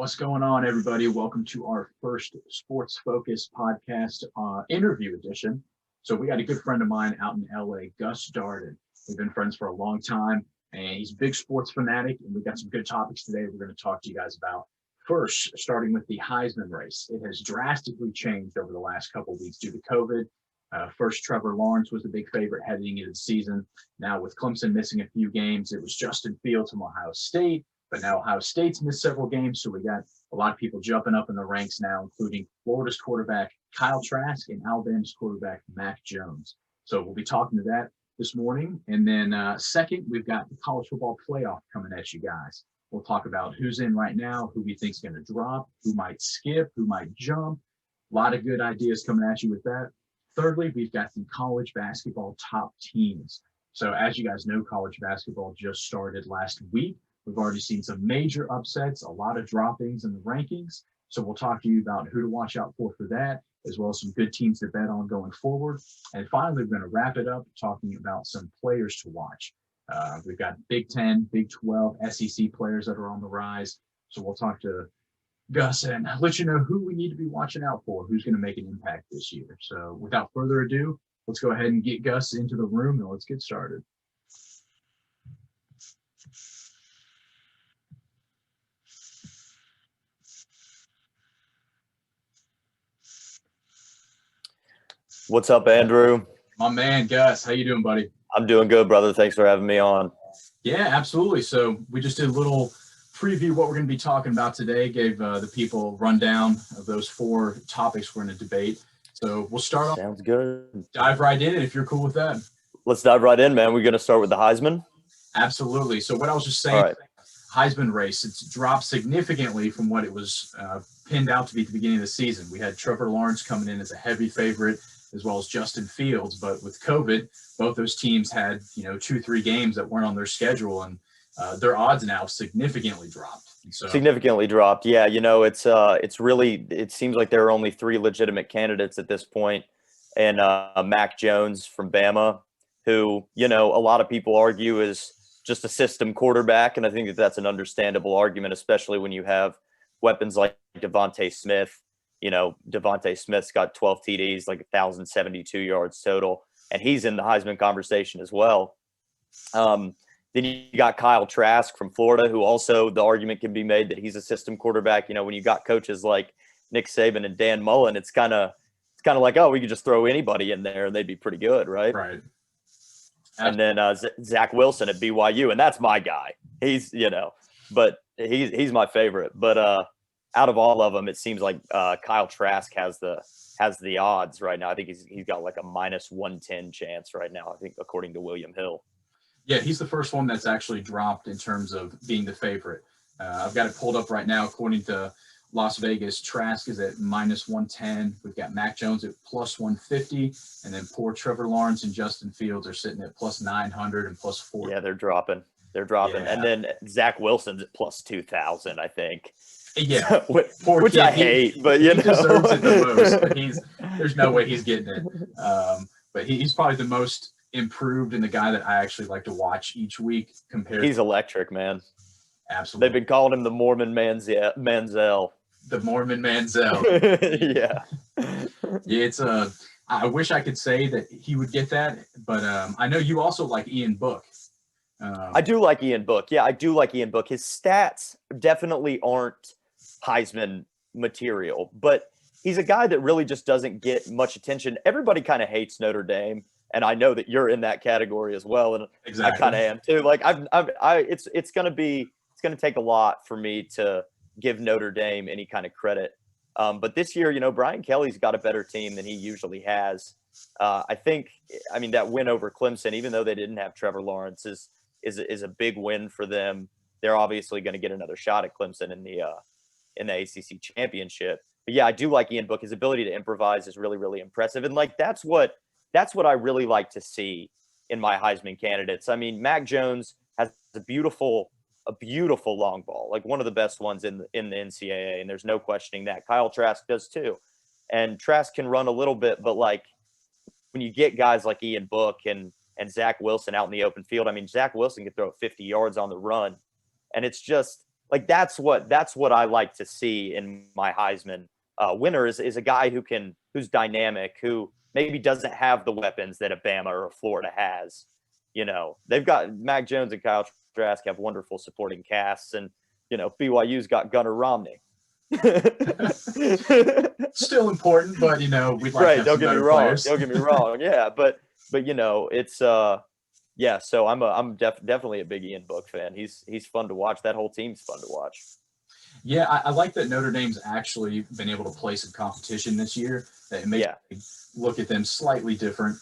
What's going on, everybody? Welcome to our first Sports Focus podcast interview edition. So we got a good friend of mine out in LA, Gus Darden. We've been friends for a long time, and he's a big sports fanatic, and we got some good topics today we're going to talk to you guys about. First, starting with the Heisman race. It has drastically changed over the last couple of weeks due to COVID. First, Trevor Lawrence was the big favorite heading into the season. Now, with Clemson missing a few games, it was Justin Fields from Ohio State. But now Ohio State's missed several games, so we got a lot of people jumping up in the ranks now, including Florida's quarterback Kyle Trask and Alabama's quarterback Mac Jones. So we'll be talking to that this morning. And then second, we've got the college football playoff coming at you guys. We'll talk about who's in right now, who we think is going to drop, who might skip, who might jump. A lot of good ideas coming at you with that. Thirdly, we've got the college basketball top teams. So as you guys know, college basketball just started last week. We've already seen some major upsets, a lot of droppings in the rankings. So we'll talk to you about who to watch out for that, as well as some good teams to bet on going forward. And finally, we're going to wrap it up talking about some players to watch. We've got Big 10, Big 12, SEC players that are on the rise. So we'll talk to Gus and let you know who we need to be watching out for, who's going to make an impact this year. So without further ado, let's go ahead and get Gus into the room and let's get started. What's up, Andrew? My man, Gus. How you doing, buddy? I'm doing good, brother. Thanks for having me on. Yeah, absolutely. So we just did a little preview what we're going to be talking about today, gave the people a rundown of those four topics we're going to debate. So we'll start off. Sounds good. Dive right in if you're cool with that. Let's dive right in, man. We're going to start with the Heisman? Absolutely. So what I was just saying, right. Heisman race, it's dropped significantly from what it was pinned out to be at the beginning of the season. We had Trevor Lawrence coming in as a heavy favorite, as well as Justin Fields. But with COVID, both those teams had, 2-3 games that weren't on their schedule, and their odds now significantly dropped. So, significantly dropped. Yeah. It's really, it seems like there are only three legitimate candidates at this point. And Mac Jones from Bama, who, a lot of people argue is just a system quarterback. And I think that that's an understandable argument, especially when you have weapons like Devontae Smith. Devontae Smith's got 12 TDs, like 1,072 yards total, and he's in the Heisman conversation as well. Then you got Kyle Trask from Florida, who also the argument can be made that he's a system quarterback. When you got coaches like Nick Saban and Dan Mullen, it's kind of like, oh, we could just throw anybody in there and they'd be pretty good, right? Right. And then Zach Wilson at BYU, and that's my guy. He's, but he's my favorite. But out of all of them, it seems like Kyle Trask has the odds right now. I think he's got like a -110 chance right now, I think, according to William Hill. Yeah, he's the first one that's actually dropped in terms of being the favorite. I've got it pulled up right now. According to Las Vegas, Trask is at -110. We've got Mac Jones at +150, and then poor Trevor Lawrence and Justin Fields are sitting at +900 and +4. Yeah, they're dropping. Yeah. And then Zach Wilson's at +2,000, I think. Yeah, which kid, I hate, but he deserves it the most. But there's no way he's getting it. But he's probably the most improved and the guy that I actually like to watch each week. He's electric, man. Absolutely. They've been calling him the Mormon Manziel. The Mormon Manziel. Yeah. Yeah, it's I wish I could say that he would get that, but I know you also like Ian Book. I do like Ian Book. Yeah, I do like Ian Book. His stats definitely aren't Heisman material, but he's a guy that really just doesn't get much attention. Everybody kind of hates Notre Dame, and I know that you're in that category as well, and exactly. I kind of am too. Like it's going to take a lot for me to give Notre Dame any kind of credit. But this year, Brian Kelly's got a better team than he usually has. I think, that win over Clemson, even though they didn't have Trevor Lawrence, is a big win for them. They're obviously going to get another shot at Clemson in the ACC championship. But yeah, I do like Ian Book. His ability to improvise is really, really impressive. And that's what I really like to see in my Heisman candidates. Mac Jones has a beautiful long ball, like one of the best ones in the NCAA, and there's no questioning that. Kyle Trask does too. And Trask can run a little bit, but like when you get guys like Ian Book and Zach Wilson out in the open field, Zach Wilson can throw 50 yards on the run. And it's just, Like that's what I like to see in my Heisman winner is a guy who's dynamic, who maybe doesn't have the weapons that a Bama or a Florida has. You know, they've got Mac Jones and Kyle Trask have wonderful supporting casts, and you know BYU's got Gunnar Romney. Still important, but you know we'd like to Right. have Don't some get me better wrong. players. Don't get me wrong. Yeah, but you know it's yeah. So I'm definitely a big Ian Book fan. He's fun to watch. That whole team's fun to watch. Yeah, I like that Notre Dame's actually been able to play some competition this year. That it makes me look at them slightly different,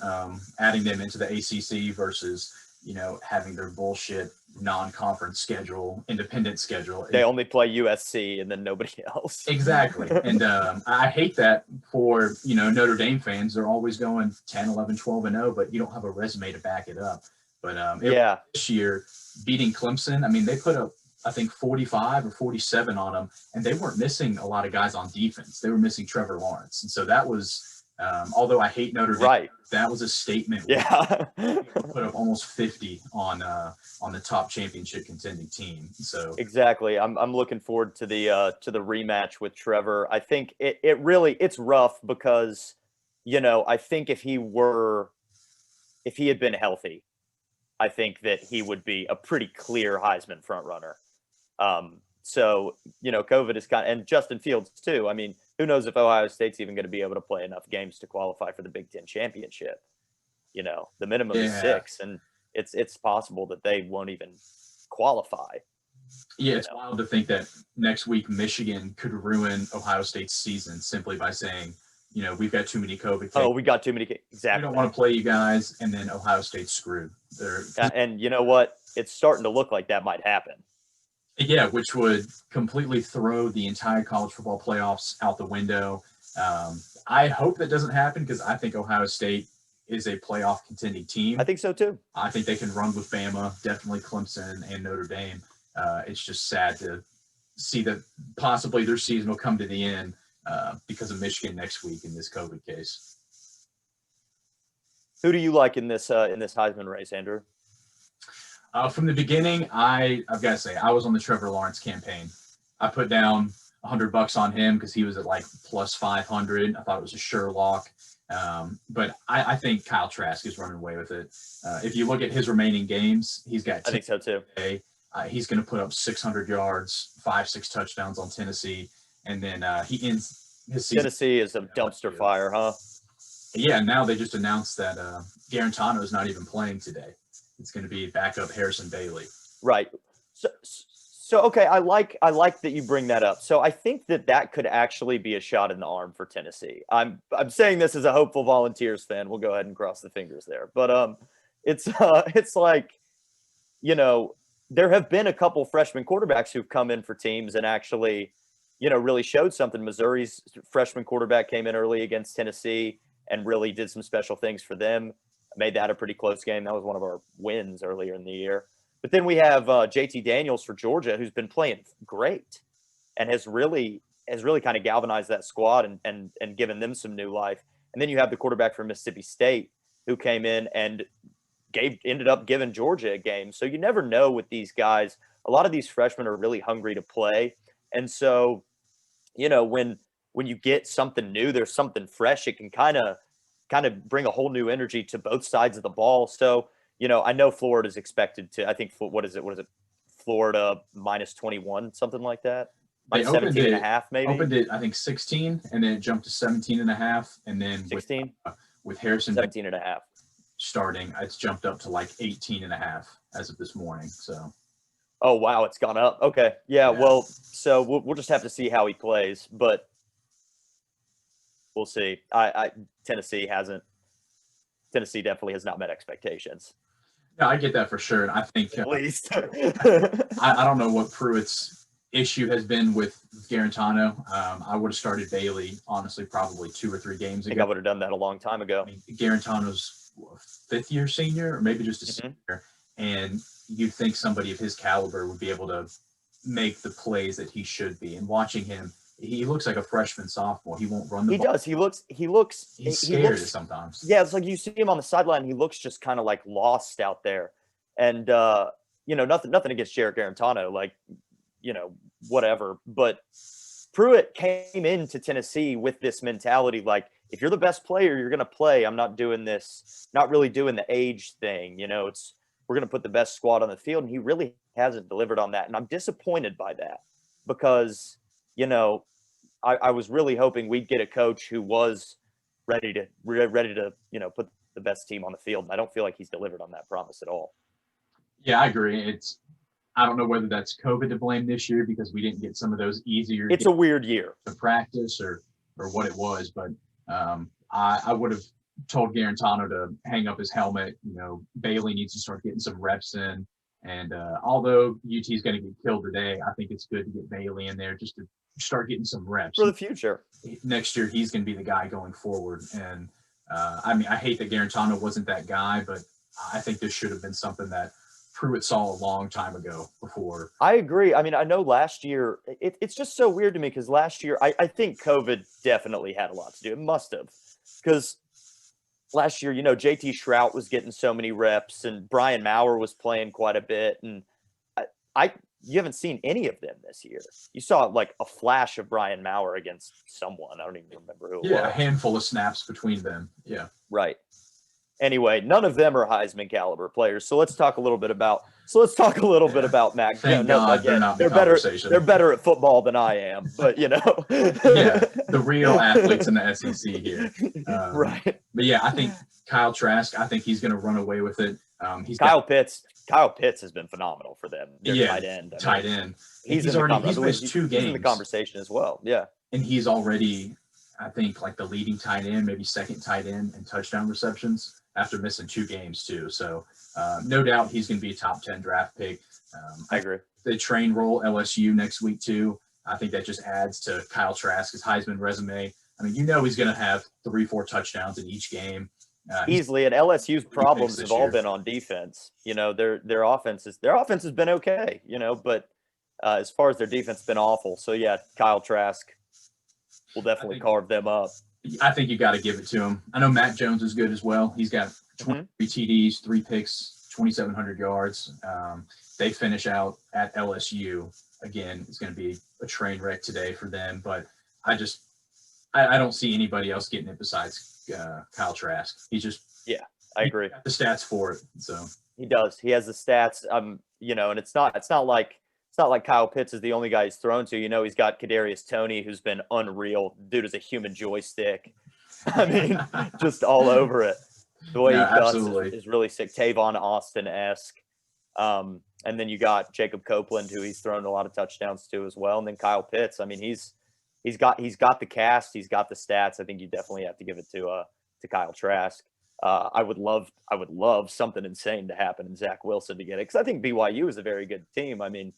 adding them into the ACC versus, you know, having their bullshit non-conference schedule, independent schedule. They only play USC and then nobody else. Exactly. And I hate that for, you know, Notre Dame fans. They're always going 10, 11, 12, and 0, but you don't have a resume to back it up. But this year, beating Clemson, I mean, they put up, I think, 45 or 47 on them, and they weren't missing a lot of guys on defense. They were missing Trevor Lawrence. And so that was, although I hate Notre Dame, that was a statement. Yeah. Put up almost 50 on the top championship contending team. So exactly. I'm looking forward to the rematch with Trevor. I think it's rough because, you know, I think if he had been healthy, I think that he would be a pretty clear Heisman front runner. So, you know, COVID is and Justin Fields too. I mean, who knows if Ohio State's even going to be able to play enough games to qualify for the Big Ten championship. You know, the minimum is 6, and it's possible that they won't even qualify. Yeah, it's wild to think that next week Michigan could ruin Ohio State's season simply by saying, you know, we've got too many COVID cases. Oh, we got too many. Exactly. We don't want to play you guys, and then Ohio State's screwed. And you know what? It's starting to look like that might happen. Yeah, which would completely throw the entire college football playoffs out the window. I hope that doesn't happen because I think Ohio State is a playoff contending team. I think so too. I think they can run with Bama, definitely Clemson and Notre Dame. It's just sad to see that possibly their season will come to the end because of Michigan next week in this COVID case. Who do you like in this Heisman race, Andrew? From the beginning, I've got to say, I was on the Trevor Lawrence campaign. I put down $100 on him because he was at like plus 500. I thought it was a sure lock. But I think Kyle Trask is running away with it. If you look at his remaining games, he's got 10 I think so too. He's going to put up 600 yards, 5-6 touchdowns on Tennessee, and then he ends his season. Tennessee is a dumpster fire, huh? Yeah, now they just announced that Garantano is not even playing today. It's going to be backup Harrison Bailey. Right. So okay, I like that you bring that up. So I think that could actually be a shot in the arm for Tennessee. I'm saying this as a hopeful Volunteers fan. We'll go ahead and cross the fingers there. But it's like, you know, there have been a couple freshman quarterbacks who've come in for teams and actually, you know, really showed something. Missouri's freshman quarterback came in early against Tennessee and really did some special things for them. Made that a pretty close game. That was one of our wins earlier in the year. But then we have JT Daniels for Georgia, who's been playing great and has really kind of galvanized that squad and given them some new life. And then you have the quarterback from Mississippi State who came in and ended up giving Georgia a game. So you never know with these guys. A lot of these freshmen are really hungry to play. And so, you know, when you get something new, there's something fresh, it can kind of bring a whole new energy to both sides of the ball. So, you know, I know Florida's expected to, I think, what is it? Florida minus 21, something like that. Minus 17 and a half, maybe. Opened it, I think, 16, and then it jumped to 17 and a half. And then 16? With Harrison 17 and a half. Starting, it's jumped up to like 18 and a half as of this morning. So. Oh, wow. It's gone up. Okay. Yeah. Well, so we'll just have to see how he plays, but we'll see. Tennessee definitely has not met expectations. No, I get that for sure. And I think at least I don't know what Pruitt's issue has been with Garantano. I would have started Bailey, honestly, probably 2 or 3 games ago. I think I would have done that a long time ago. I mean, Garantano's fifth-year senior or maybe just a senior, and you'd think somebody of his caliber would be able to make the plays that he should be. And watching him, he looks like a freshman sophomore. He won't run the ball. He does. He looks. He's scared sometimes. Yeah, it's like you see him on the sideline. He looks just kind of like lost out there. And you know, nothing against Jarrett Garantano. Like, whatever. But Pruitt came into Tennessee with this mentality, like, if you're the best player, you're going to play. I'm not doing this, not really doing the age thing. We're going to put the best squad on the field. And he really hasn't delivered on that. And I'm disappointed by that because, I was really hoping we'd get a coach who was ready to, put the best team on the field. And I don't feel like he's delivered on that promise at all. Yeah, I agree. I don't know whether that's COVID to blame this year because we didn't get some of those easier. It's a weird year to practice or what it was, but I would have told Garantano to hang up his helmet. Bailey needs to start getting some reps in. And although UT is going to get killed today, I think it's good to get Bailey in there just to start getting some reps for the future. Next year, he's going to be the guy going forward. And I hate that Garantano wasn't that guy, but I think this should have been something that Pruitt saw a long time ago before. I agree. I know last year, it's just so weird to me because last year, I think COVID definitely had a lot to do. It must have. Because last year, JT Shrout was getting so many reps and Brian Maurer was playing quite a bit. And you haven't seen any of them this year. You saw like a flash of Brian Maurer against someone. I don't even remember who it was. Yeah, a handful of snaps between them. Yeah. Right. Anyway, none of them are Heisman caliber players. So let's talk a little bit about Mac. Thank God they're not the conversation. They're better at football than I am, but Yeah, the real athletes in the SEC here. Right. But yeah, I think Kyle Trask, I think he's going to run away with it. Kyle Pitts has been phenomenal for them. Their tight end. He's missed 2 games. He's in the conversation as well. Yeah. And he's already, I think, like the leading tight end, maybe second tight end in touchdown receptions after missing 2 games too. So no doubt he's going to be a top 10 draft pick. I agree. The train roll LSU next week too. I think that just adds to Kyle Trask's Heisman resume. He's going to have 3-4 touchdowns in each game. Easily, and LSU's problems have all been on defense. Their offense has been okay, but as far as their defense has been awful. So yeah, Kyle Trask will definitely carve them up. I think you got to give it to him. I know Matt Jones is good as well. He's got 23 TDs, 3 picks, 2,700 yards. They finish out at LSU. Again, it's going to be a train wreck today for them, but I don't see anybody else getting it besides Kyle Trask. I agree. Got the stats for it. So he does. He has the stats. And it's not like Kyle Pitts is the only guy he's thrown to. He's got Kadarius Toney, who's been unreal. Dude is a human joystick. Just all over it. The way he cuts is really sick. Tavon Austin-esque. And then you got Jacob Copeland, who he's thrown a lot of touchdowns to as well. And then Kyle Pitts. He's got the cast. He's got the stats. I think you definitely have to give it to Kyle Trask. I would love something insane to happen and Zach Wilson to get it because I think BYU is a very good team. The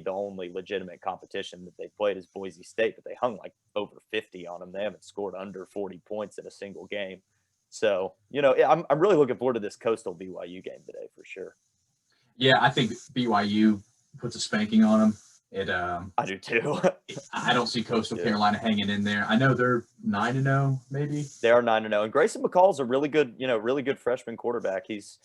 only legitimate competition that they played is Boise State, but they hung like over 50 on them. They haven't scored under 40 points in a single game. So, I'm really looking forward to this Coastal BYU game today for sure. Yeah, I think BYU puts a spanking on them. I do too. I don't see Coastal Carolina hanging in there. I know they're 9-0, maybe. They are 9-0, and Grayson McCall's a really good freshman quarterback. He's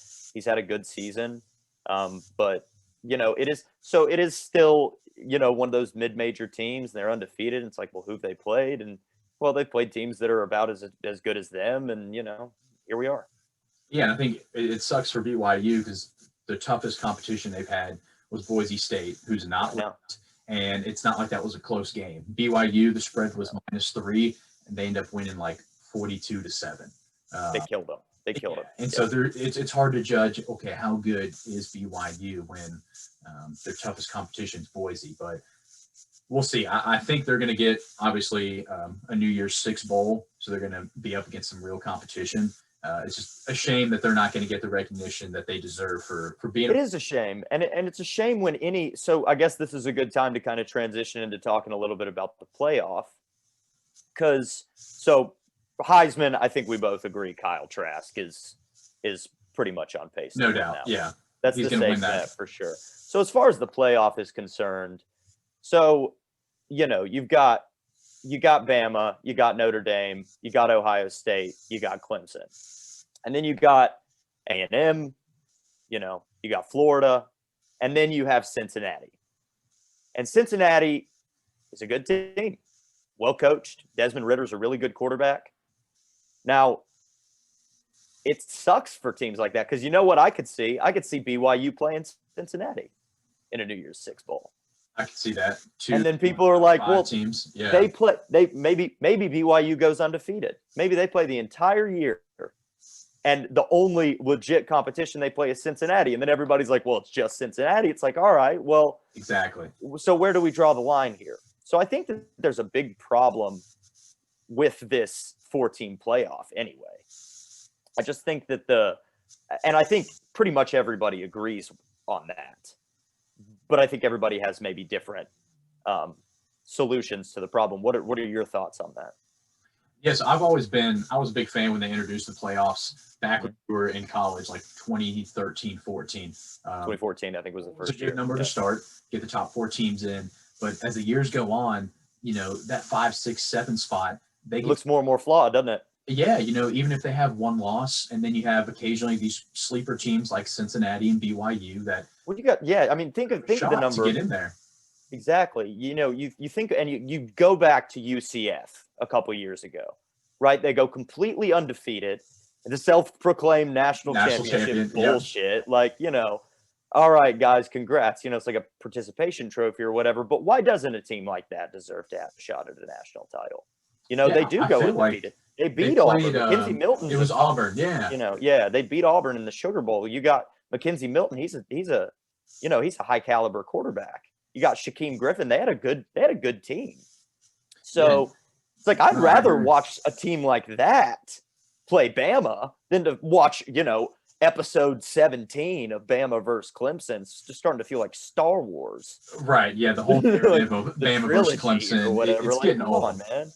had a good season, but it is still one of those mid-major teams. And they're undefeated. And it's like, well, who've they played? And well, they played teams that are about as good as them, and here we are. Yeah, and I think it sucks for BYU because the toughest competition they've had was Boise State, who's not ranked, and it's not like that was a close game. BYU, the spread was -3, and they end up winning like 42-7. They killed them. And so it's hard to judge. Okay, how good is BYU when their toughest competition is Boise? But we'll see. I think they're going to get obviously a New Year's Six bowl, so they're going to be up against some real competition. It's just a shame that they're not going to get the recognition that they deserve for being. It is a shame, and it's a shame when any. So I guess this is a good time to kind of transition into talking a little bit about the playoff, because Heisman, I think we both agree Kyle Trask is pretty much on pace. No doubt, yeah, that's the safe bet for sure. So as far as the playoff is concerned, you've got Bama, you got Notre Dame, you got Ohio State, you got Clemson. And then you got A&M, you got Florida, and then you have Cincinnati. And Cincinnati is a good team, well coached. Desmond Ritter's a really good quarterback. Now, it sucks for teams like that because you know what I could see? I could see BYU playing Cincinnati in a New Year's Six bowl. I can see that too. And then people are like, well, teams. Yeah. Maybe BYU goes undefeated. Maybe they play the entire year. And the only legit competition they play is Cincinnati. And then everybody's like, well, it's just Cincinnati. It's like, all right, well. Exactly. So where do we draw the line here? So I think that there's a big problem with this 4-team playoff anyway. I just think that and I think pretty much everybody agrees on that. But I think everybody has maybe different solutions to the problem. What are your thoughts on that? Yes, I was a big fan when they introduced the playoffs back when we were in college, like 2013, 14. 2014, I think, was the first year. It's a good number to start, get the top 4 teams in. But as the years go on, that 5, 6, 7 spot, it looks more and more flawed, doesn't it? Yeah, even if they have one loss, and then you have occasionally these sleeper teams like Cincinnati and BYU that. Well, you got think of the number to get in there. Exactly. You think, and you go back to UCF a couple years ago, right? They go completely undefeated, the self-proclaimed national championship bullshit. Yeah. All right, guys, congrats. It's like a participation trophy or whatever. But why doesn't a team like that deserve to have a shot at a national title? They do go undefeated. They beat Auburn. Mackenzie Milton. It was Auburn, yeah. They beat Auburn in the Sugar Bowl. You got Mackenzie Milton. He's a high caliber quarterback. You got Shaquem Griffin. They had a good team. So it's like I'd rather watch a team like that play Bama than to watch, episode 17 of Bama versus Clemson. It's just starting to feel like Star Wars. Right. Yeah. The whole narrative of Bama versus Clemson or whatever. It's getting old. On, man.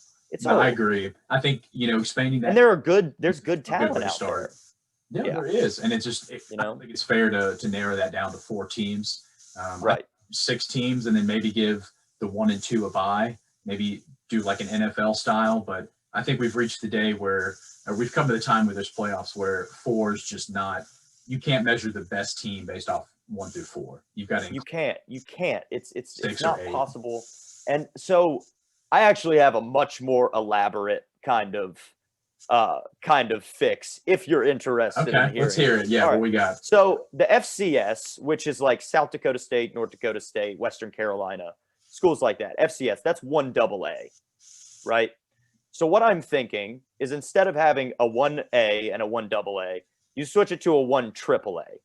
I agree. I think, expanding that. And there's good talent out there. Yeah, there is. And it's just, I think it's fair to narrow that down to 4 teams. Right. 6 teams, and then maybe give the 1 and 2 a bye, maybe do like an NFL style. But I think we've reached the day where we've come to the time with this playoffs where 4 is just not, you can't measure the best team based off 1 through 4. You've got to. You can't. It's not possible. And so I actually have a much more elaborate kind of fix if you're interested in hearing. Let's hear it. Yeah, what we got? So the FCS, which is like South Dakota State, North Dakota State, Western Carolina, schools like that. FCS, that's 1AA, right? So what I'm thinking is instead of having a 1A and a 1AA, you switch it to a 1AAA.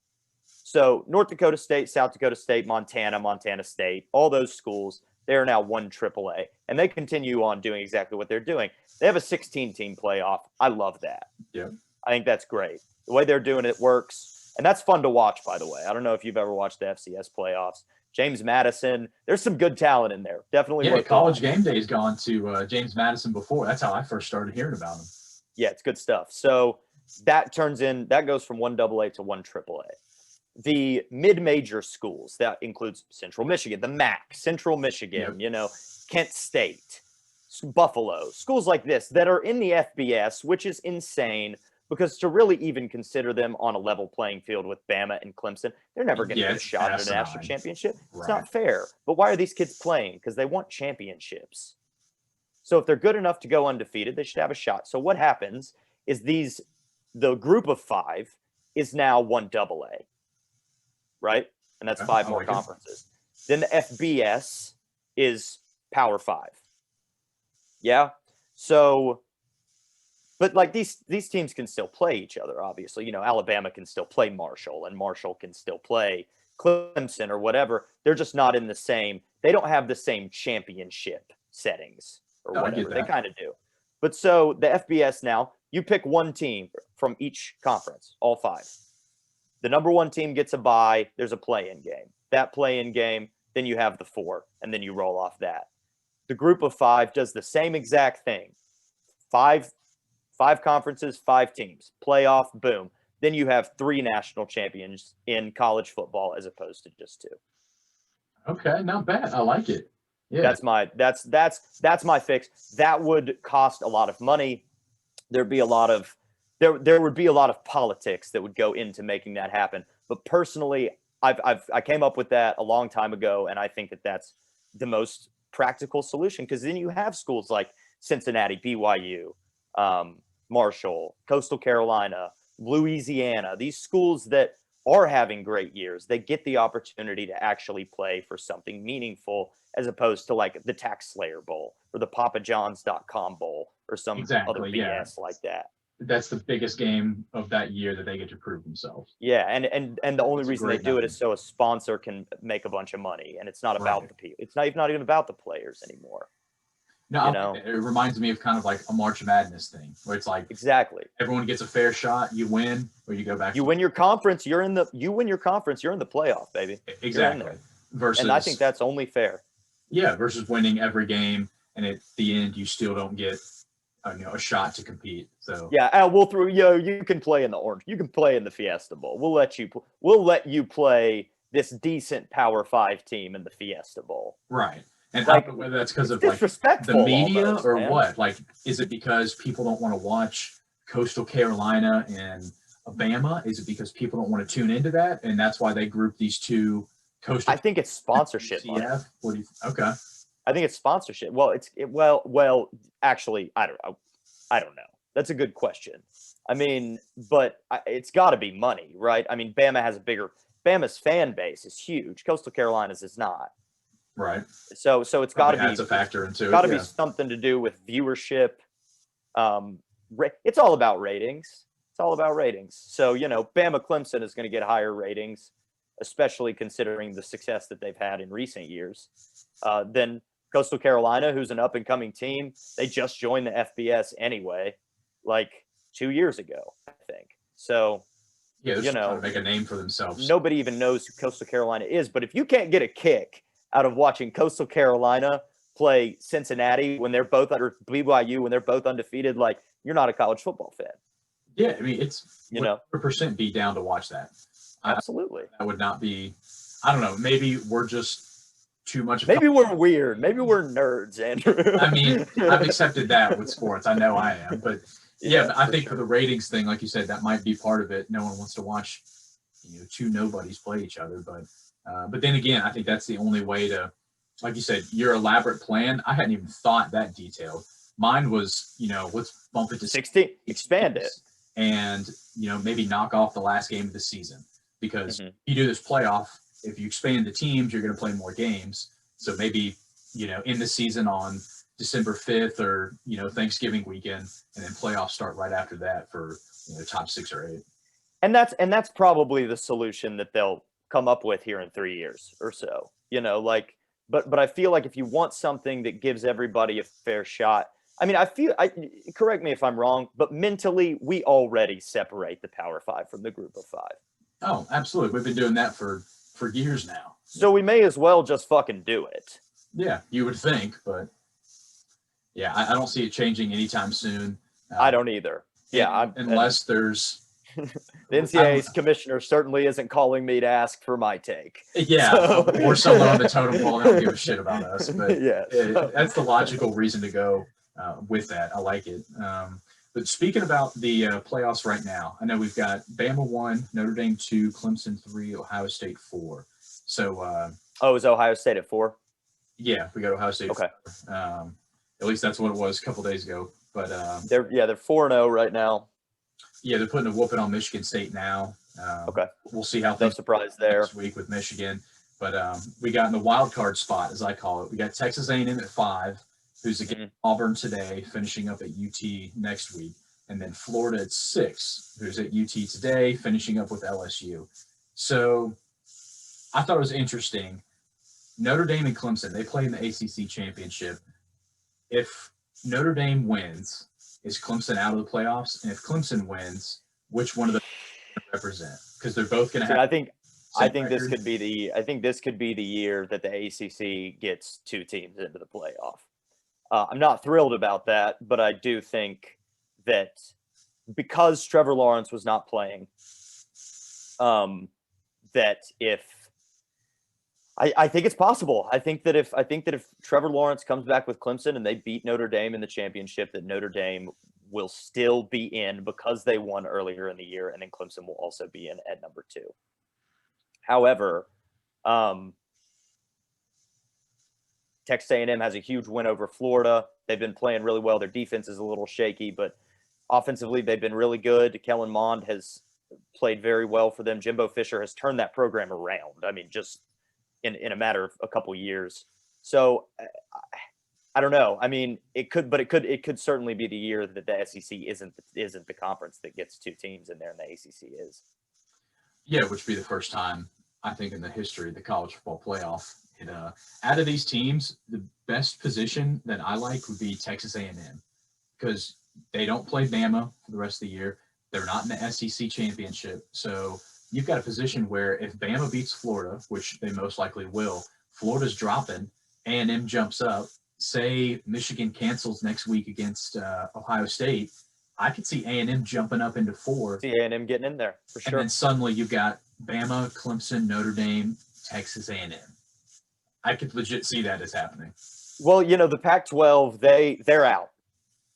So North Dakota State, South Dakota State, Montana State, all those schools, they are now 1AAA, and they continue on doing exactly what they're doing. They have a 16-team playoff. I love that. Yeah. I think that's great. The way they're doing it works, and that's fun to watch, by the way. I don't know if you've ever watched the FCS playoffs. James Madison, there's some good talent in there. Definitely. Yeah, College Game Day's gone to James Madison before. That's how I first started hearing about him. Yeah, it's good stuff. So that goes from 1AA to 1AAA. The mid-major schools, that includes Central Michigan, the MAC, Central Michigan, Kent State, Buffalo, schools like this that are in the FBS, which is insane because to really even consider them on a level playing field with Bama and Clemson, they're never going to get a shot at a national championship. It's not fair. But why are these kids playing? Because they want championships. So if they're good enough to go undefeated, they should have a shot. So what happens is the group of 5 is now 1AA. Right? And that's 5 more conferences. Then the FBS is Power 5. Yeah. So, but like these teams can still play each other, obviously. Alabama can still play Marshall, and Marshall can still play Clemson or whatever. They're just not in the same, they don't have the same championship settings or whatever. They kind of do. But so the FBS now, you pick one team from each conference, all 5. The number 1 team gets a bye. There's a play-in game. That play-in game, then you have the 4, and then you roll off that. The group of 5 does the same exact thing. 5 conferences, 5 teams. Playoff, boom. Then you have 3 national champions in college football as opposed to just 2. Okay, not bad. I like it. Yeah. That's my fix. That would cost a lot of money. There'd be a lot of There would be a lot of politics that would go into making that happen. But personally, I came up with that a long time ago, and I think that that's the most practical solution, because then you have schools like Cincinnati, BYU, Marshall, Coastal Carolina, Louisiana, these schools that are having great years. They get the opportunity to actually play for something meaningful, as opposed to like the Tax Slayer Bowl or the PapaJohns.com Bowl or some other BS like that. That's the biggest game of that year that they get to prove themselves. Yeah, and the only reason they do it is so a sponsor can make a bunch of money, and it's not about the people. It's not even about the players anymore. No, it reminds me of kind of like a March Madness thing, where it's like exactly everyone gets a fair shot, you win, or you go back. You win your conference, you're in the playoff, baby. Exactly. Versus, and I think that's only fair. Yeah, versus winning every game, and at the end you still don't get a shot to compete. So yeah, you can play in the Orange, you can play in the Fiesta Bowl. We'll let you play this decent Power 5 team in the Fiesta Bowl. Right. And like, I don't know whether that's because of like the media almost, or man. What? Like, is it because people don't want to watch Coastal Carolina and Alabama? Is it because people don't want to tune into that, and that's why they group these two coastal? I think it's sponsorship. Yeah. What do you? Okay. I think it's sponsorship. Well, actually, I don't know. That's a good question. I mean, but it's got to be money, right? I mean, Bama's fan base is huge. Coastal Carolina's is not. Right. So it's got to be. That's a factor into it. Got to be something to do with viewership. It's all about ratings. It's all about ratings. So, Bama Clemson is going to get higher ratings, especially considering the success that they've had in recent years. Than Coastal Carolina, who's an up-and-coming team. They just joined the FBS anyway, like 2 years ago, I think. So, yeah, they're trying to make a name for themselves. Nobody even knows who Coastal Carolina is. But if you can't get a kick out of watching Coastal Carolina play Cincinnati when they're both under BYU, when they're both undefeated, like, you're not a college football fan. Yeah, I mean, it's 100% be down to watch that. Absolutely. That would not be, I don't know, maybe we're just too much. Maybe we're weird. Maybe we're nerds, Andrew. I mean, I've accepted that with sports. I know I am. But yeah, I think for the ratings thing, like you said, that might be part of it. No one wants to watch, two nobodies play each other. But then again, I think that's the only way to, like you said, your elaborate plan. I hadn't even thought that detailed. Mine was, let's bump it to 16, expand it. And, maybe knock off the last game of the season. Because you do this playoff, if you expand the teams, you're going to play more games. So maybe, in the season on December 5th or, Thanksgiving weekend, and then playoffs start right after that for, top 6 or 8. And that's probably the solution that they'll come up with here in 3 years or so, but I feel like if you want something that gives everybody a fair shot, I mean, correct me if I'm wrong, but mentally we already separate the Power 5 from the Group of 5. Oh, absolutely. We've been doing that for years now. So we may as well just fucking do it. Yeah, you would think, but yeah, I don't see it changing anytime soon. I don't either. Yeah. Unless there's... The NCAA's commissioner certainly isn't calling me to ask for my take. Yeah, or someone on the totem pole that don't give a shit about us. But that's the logical reason to go with that. I like it. But speaking about the playoffs right now, I know we've got Bama 1, Notre Dame 2, Clemson 3, Ohio State 4. So, is Ohio State at 4? Yeah, we got Ohio State. Okay. 4. At least that's what it was a couple days ago. But they're 4-0 right now. Yeah, they're putting a whooping on Michigan State now. Okay. We'll see how things surprise there next week with Michigan. But we got in the wild card spot, as I call it. We got Texas A&M at 5, who's against Auburn today, finishing up at UT next week. And then Florida at 6, who's at UT today, finishing up with LSU. So I thought it was interesting. Notre Dame and Clemson, they play in the ACC championship. If Notre Dame wins, is Clemson out of the playoffs? And if Clemson wins, which one of them represent? Because they're both going to have. I think this could be the year that the ACC gets 2 teams into the playoff. I'm not thrilled about that, but I do think that because Trevor Lawrence was not playing, that if I think it's possible. I think that if Trevor Lawrence comes back with Clemson and they beat Notre Dame in the championship, that Notre Dame will still be in because they won earlier in the year, and then Clemson will also be in at number 2. However, Texas A&M has a huge win over Florida. They've been playing really well. Their defense is a little shaky, but offensively they've been really good. Kellen Mond has played very well for them. Jimbo Fisher has turned that program around. I mean, just in a matter of a couple years. So I don't know. I mean, it could certainly be the year that the SEC isn't the conference that gets two teams in there, and the ACC is. Yeah, which would be the first time, I think, in the history of the college football playoff. Out of these teams, the best position that I like would be Texas A&M, because they don't play Bama for the rest of the year. They're not in the SEC championship. So you've got a position where if Bama beats Florida, which they most likely will, Florida's dropping, A&M jumps up. Say Michigan cancels next week against Ohio State, I could see A&M jumping up into 4. See A&M getting in there for sure. And then suddenly you've got Bama, Clemson, Notre Dame, Texas A&M. I could legit see that as happening. Well, the Pac-12, they're out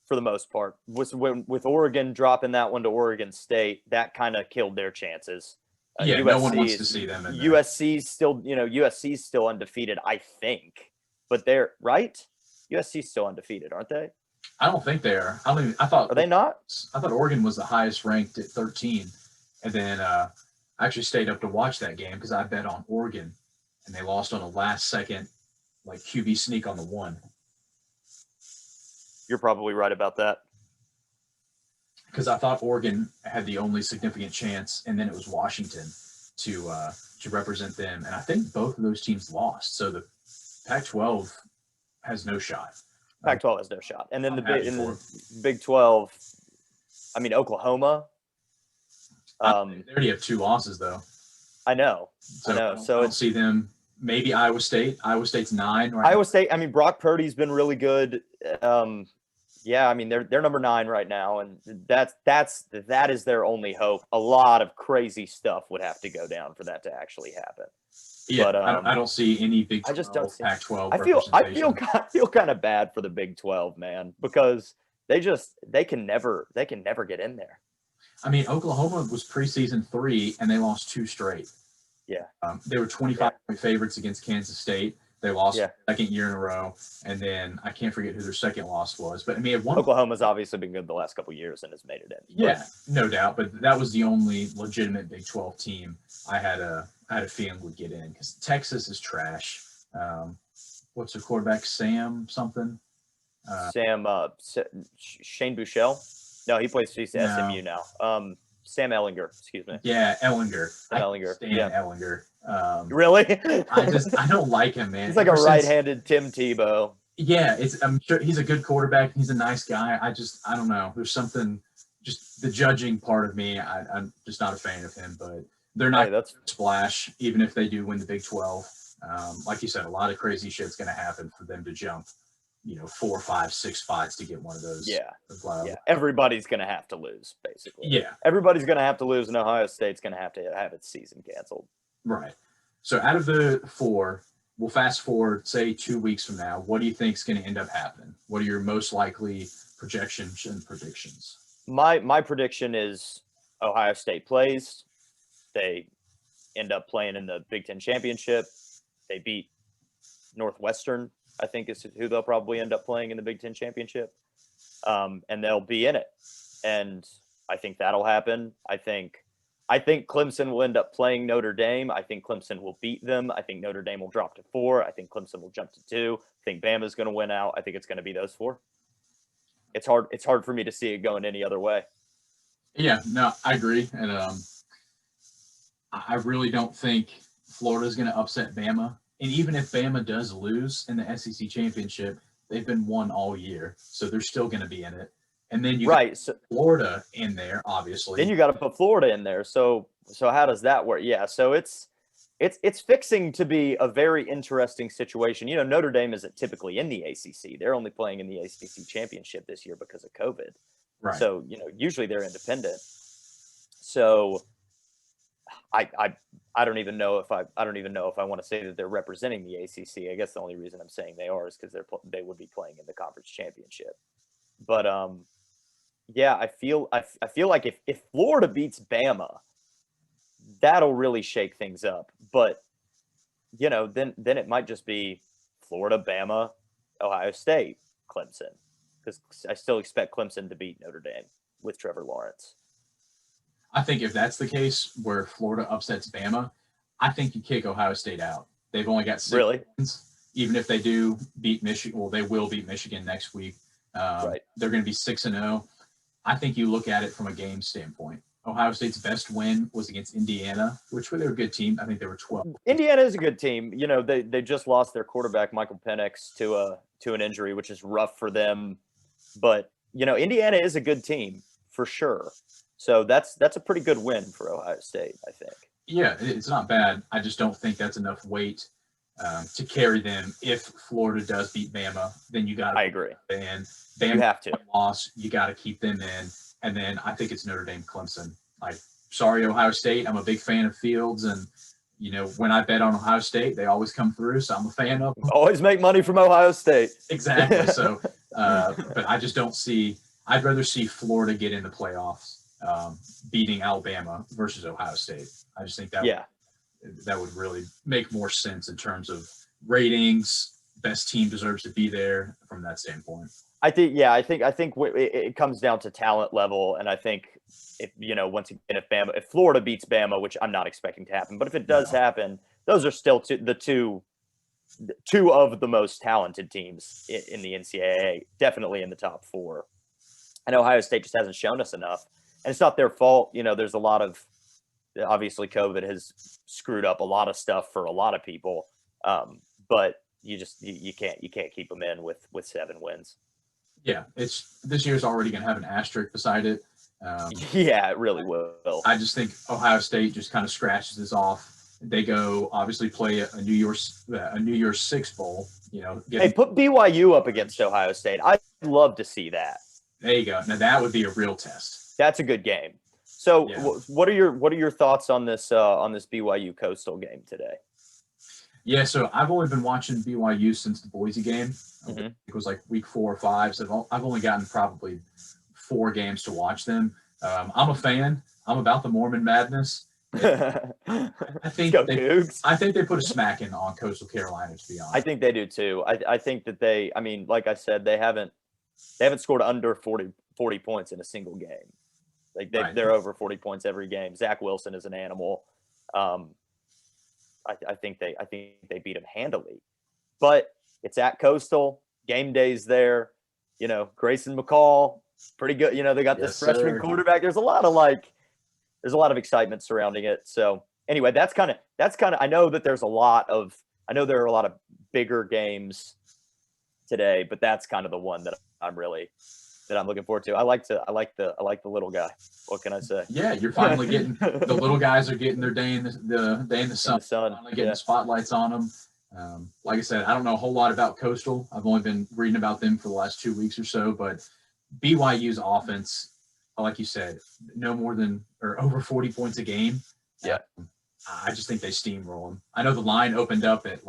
for the most part. With Oregon dropping that one to Oregon State, that kind of killed their chances. USC, no one wants to see them in there. USC's still undefeated, I think. But they're right? USC's still undefeated, aren't they? I don't think they are. I thought. Are they not? I thought Oregon was the highest ranked at 13, and then I actually stayed up to watch that game because I bet on Oregon, and they lost on a last second, like QB sneak on the 1. You're probably right about that. Because I thought Oregon had the only significant chance, and then it was Washington to represent them, and I think both of those teams lost. So the Pac-12 has no shot. Pac-12 has no shot. And then the Big 12, I mean, Oklahoma. They already have 2 losses, though. I know. So I don't see them. Maybe Iowa State. Iowa State's 9. Right Iowa State, I mean, Brock Purdy's been really good. Yeah, I mean, they're number 9 right now, and that is their only hope. A lot of crazy stuff would have to go down for that to actually happen. Yeah, but, I don't see any Big 12, I just don't see Pac-12 I feel kind of bad for the Big 12, man, because they can never get in there. I mean, Oklahoma was preseason 3, and they lost 2 straight. Yeah. They were 25-point favorites against Kansas State. They lost second year in a row, and then I can't forget who their second loss was. But I mean, Oklahoma's obviously been good the last couple of years and has made it in. Yeah, no doubt. But that was the only legitimate Big 12 team I had a feeling would get in, because Texas is trash. What's their quarterback? Sam something? Shane Buechele? No, he plays for SMU now. Sam Ellinger, excuse me. Yeah, Ellinger. Ellinger. Really? I don't like him, man. He's like a right-handed Tim Tebow. Yeah, I'm sure he's a good quarterback. He's a nice guy. I don't know. There's something, just the judging part of me. I'm just not a fan of him, but they're not going to splash, even if they do win the Big 12. Like you said, a lot of crazy shit's going to happen for them to jump, 4, 5, 6 spots to get one of those. Yeah. Everybody's going to have to lose, basically. Yeah. Everybody's going to have to lose, and Ohio State's going to have its season canceled. Right. So out of the 4, we'll fast forward, say 2 weeks from now. What do you think is going to end up happening? What are your most likely projections and predictions? My prediction is Ohio State plays. They end up playing in the Big Ten championship. They beat Northwestern, I think, is who they'll probably end up playing in the Big Ten championship. And they'll be in it. And I think that'll happen. I think Clemson will end up playing Notre Dame. I think Clemson will beat them. I think Notre Dame will drop to 4. I think Clemson will jump to 2. I think Bama's going to win out. I think it's going to be those 4. It's hard for me to see it going any other way. Yeah, no, I agree. And I really don't think Florida's going to upset Bama. And even if Bama does lose in the SEC championship, they've been won all year. So they're still going to be in it. And then you got Florida in there, obviously. Then you got to put Florida in there. So how does that work? Yeah, so it's fixing to be a very interesting situation. Notre Dame isn't typically in the ACC. They're only playing in the ACC championship this year because of COVID. Right. So, usually they're independent. So I don't even know if I want to say that they're representing the ACC. I guess the only reason I'm saying they are is because they would be playing in the conference championship. But yeah, I feel like if Florida beats Bama, that'll really shake things up. But then it might just be Florida, Bama, Ohio State, Clemson, because I still expect Clemson to beat Notre Dame with Trevor Lawrence. I think if that's the case where Florida upsets Bama, I think you kick Ohio State out. They've only got 6 wins. Even if they do beat Michigan, well, they will beat Michigan next week. They're going to be 6-0. I think you look at it from a game standpoint. Ohio State's best win was against Indiana, which they were a good team. I think they were 12. Indiana is a good team. You know, they just lost their quarterback, Michael Penix, to an injury, which is rough for them. But, you know, Indiana is a good team for sure. So that's a pretty good win for Ohio State, I think. Yeah, it's not bad. I just don't think that's enough weight to carry them. If Florida does beat Bama, then you got to. I agree. And Bama you have to. Loss, you got to keep them in. And then I think it's Notre Dame, Clemson. Like, sorry, Ohio State. I'm a big fan of Fields, and you know when I bet on Ohio State, they always come through. So I'm a fan of them. Always make money from Ohio State. Exactly. So, but I just don't see. I'd rather see Florida get in the playoffs, beating Alabama versus Ohio State. I just think that would really make more sense in terms of ratings. Best team deserves to be there from that standpoint. I think it comes down to talent level, and I think once again, if Florida beats Bama, which I'm not expecting to happen, but if it does happen, those are still two of the most talented teams in the NCAA, definitely in the top 4. And Ohio State just hasn't shown us enough, and it's not their fault. You know, there's a lot of obviously COVID has screwed up a lot of stuff for a lot of people, but you can't keep them in with 7 wins. Yeah, this year's already going to have an asterisk beside it. Yeah, it really will. I just think Ohio State just kind of scratches this off. They go obviously play a New Year's Six bowl. You know, put BYU up against Ohio State. I'd love to see that. There you go. Now that would be a real test. That's a good game. So, what are your thoughts on this BYU Coastal game today? Yeah, so I've only been watching BYU since the Boise game. Mm-hmm. It was like week 4 or 5. So I've only gotten probably 4 games to watch them. I'm a fan. I'm about the Mormon madness. I think they put a smacking on Coastal Carolina, to be honest. I think they do too. I think that like I said, they haven't scored under 40 points in a single game. Like they're over 40 points every game. Zach Wilson is an animal. I think they beat him handily, but it's at Coastal. Game day's there. You know, Grayson McCall, pretty good. You know, they got this freshman quarterback. There's a lot of excitement surrounding it. So anyway, that's kind of. I know that there are a lot of bigger games today, but that's kind of the one that I'm looking forward to. I like the little guy. What can I say? Yeah, you're finally getting the little guys are getting their day in the sun. Finally getting spotlights on them. Like I said, I don't know a whole lot about Coastal. I've only been reading about them for the last 2 weeks or so. But BYU's offense, like you said, no more than or over 40 points a game. Yeah, I just think they steamroll them. I know the line opened up at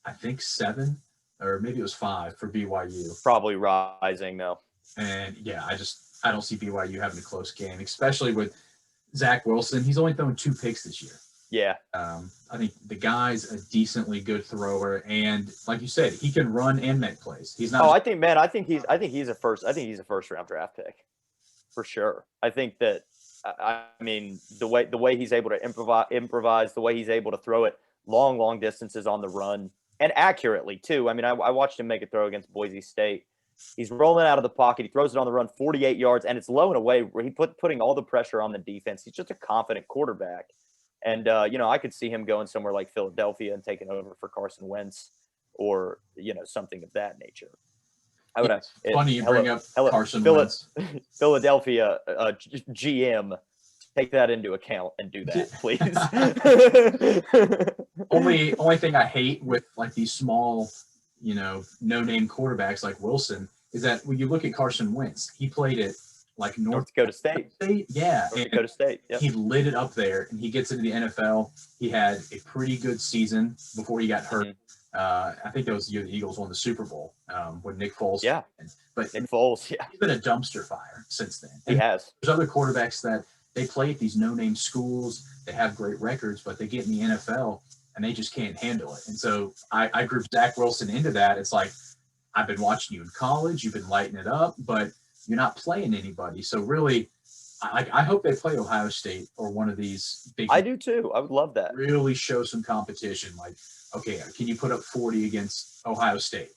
I think 7 or maybe it was 5 for BYU. Probably rising though. And yeah, I don't see BYU having a close game, especially with Zach Wilson. He's only thrown 2 picks this year. Yeah. I think the guy's a decently good thrower, and like you said, he can run and make plays. He's not. Oh, I think he's a first round draft pick, for sure. I think that the way he's able to improvise, the way he's able to throw it long distances on the run and accurately too. I mean, I watched him make a throw against Boise State. He's rolling out of the pocket. He throws it on the run 48 yards, and it's low and away where putting all the pressure on the defense. He's just a confident quarterback. And, I could see him going somewhere like Philadelphia and taking over for Carson Wentz or, something of that nature. Funny you bring up Carson Wentz. Philadelphia GM, take that into account and do that, please. Only thing I hate with these small – no-name quarterbacks like Wilson is that when you look at Carson Wentz, he played at North Dakota State. Yeah. North Dakota State. Yep. He lit it up there, and he gets into the NFL. He had a pretty good season before he got hurt. Mm-hmm. I think that was the year the Eagles won the Super Bowl when Nick Foles. Yeah. But Nick Foles, yeah. He's been a dumpster fire since then. He has. There's other quarterbacks that they play at these no-name schools. They have great records, but they get in the NFL, and they just can't handle it. And so I group Zach Wilson into that. It's like, I've been watching you in college, you've been lighting it up, but you're not playing anybody. So really, I hope they play Ohio State or one of these big. I do too. I would love that. Really show some competition. Like, okay, can you put up 40 against Ohio State,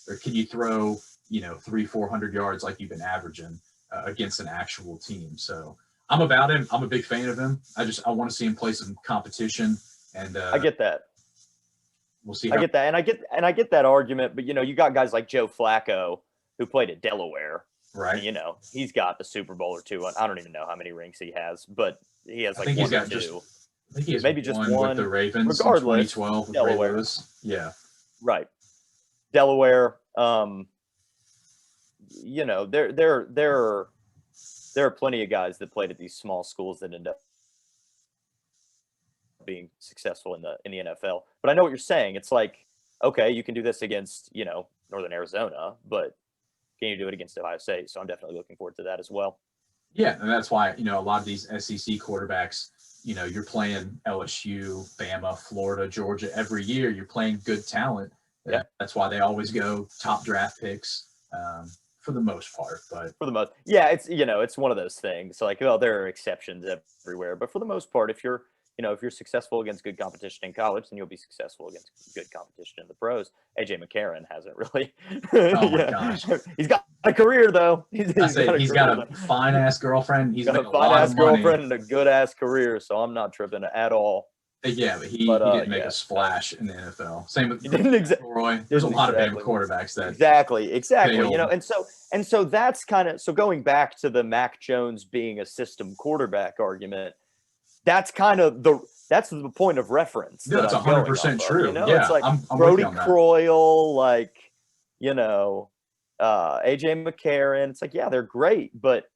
or can you throw 300-400 yards like you've been averaging against an actual team? So I'm about him. I'm a big fan of him. I want to see him play some competition, and I get that. We'll see. I get that, and I get that argument. But you got guys like Joe Flacco who played at Delaware. Right. And, he's got the Super Bowl or two. I don't even know how many rings he has, but he has like one or two. I think he has maybe just one with the Ravens regardless, in 2012 with Delaware. Ray Lewis. Yeah. Right. Delaware. There are plenty of guys that played at these small schools that end up being successful in the NFL. But I know what you're saying. It's like, okay, you can do this against, Northern Arizona, but can you do it against Ohio State? So I'm definitely looking forward to that as well. Yeah, and that's why, a lot of these SEC quarterbacks, you're playing LSU, Bama, Florida, Georgia every year. You're playing good talent. Yeah. That's why they always go top draft picks for the most part. But for the most, yeah, it's one of those things. Like, well, there are exceptions everywhere, but for the most part, if you're successful against good competition in college, then you'll be successful against good competition in the pros. AJ McCarron hasn't really. Oh my gosh, he's got a career though. He's got a fine ass girlfriend. He's got a fine ass girlfriend and a good ass career. So I'm not tripping at all. Yeah, but he didn't make a splash in the NFL. Same with Roy. There's a lot of Bama quarterbacks that exactly. And so that's kind of going back to the Mac Jones being a system quarterback argument. That's kind of the point of reference. Yeah, that's 100% true. Yeah, it's like I'm Brody Croyle, like AJ McCarron. It's like, yeah, they're great, but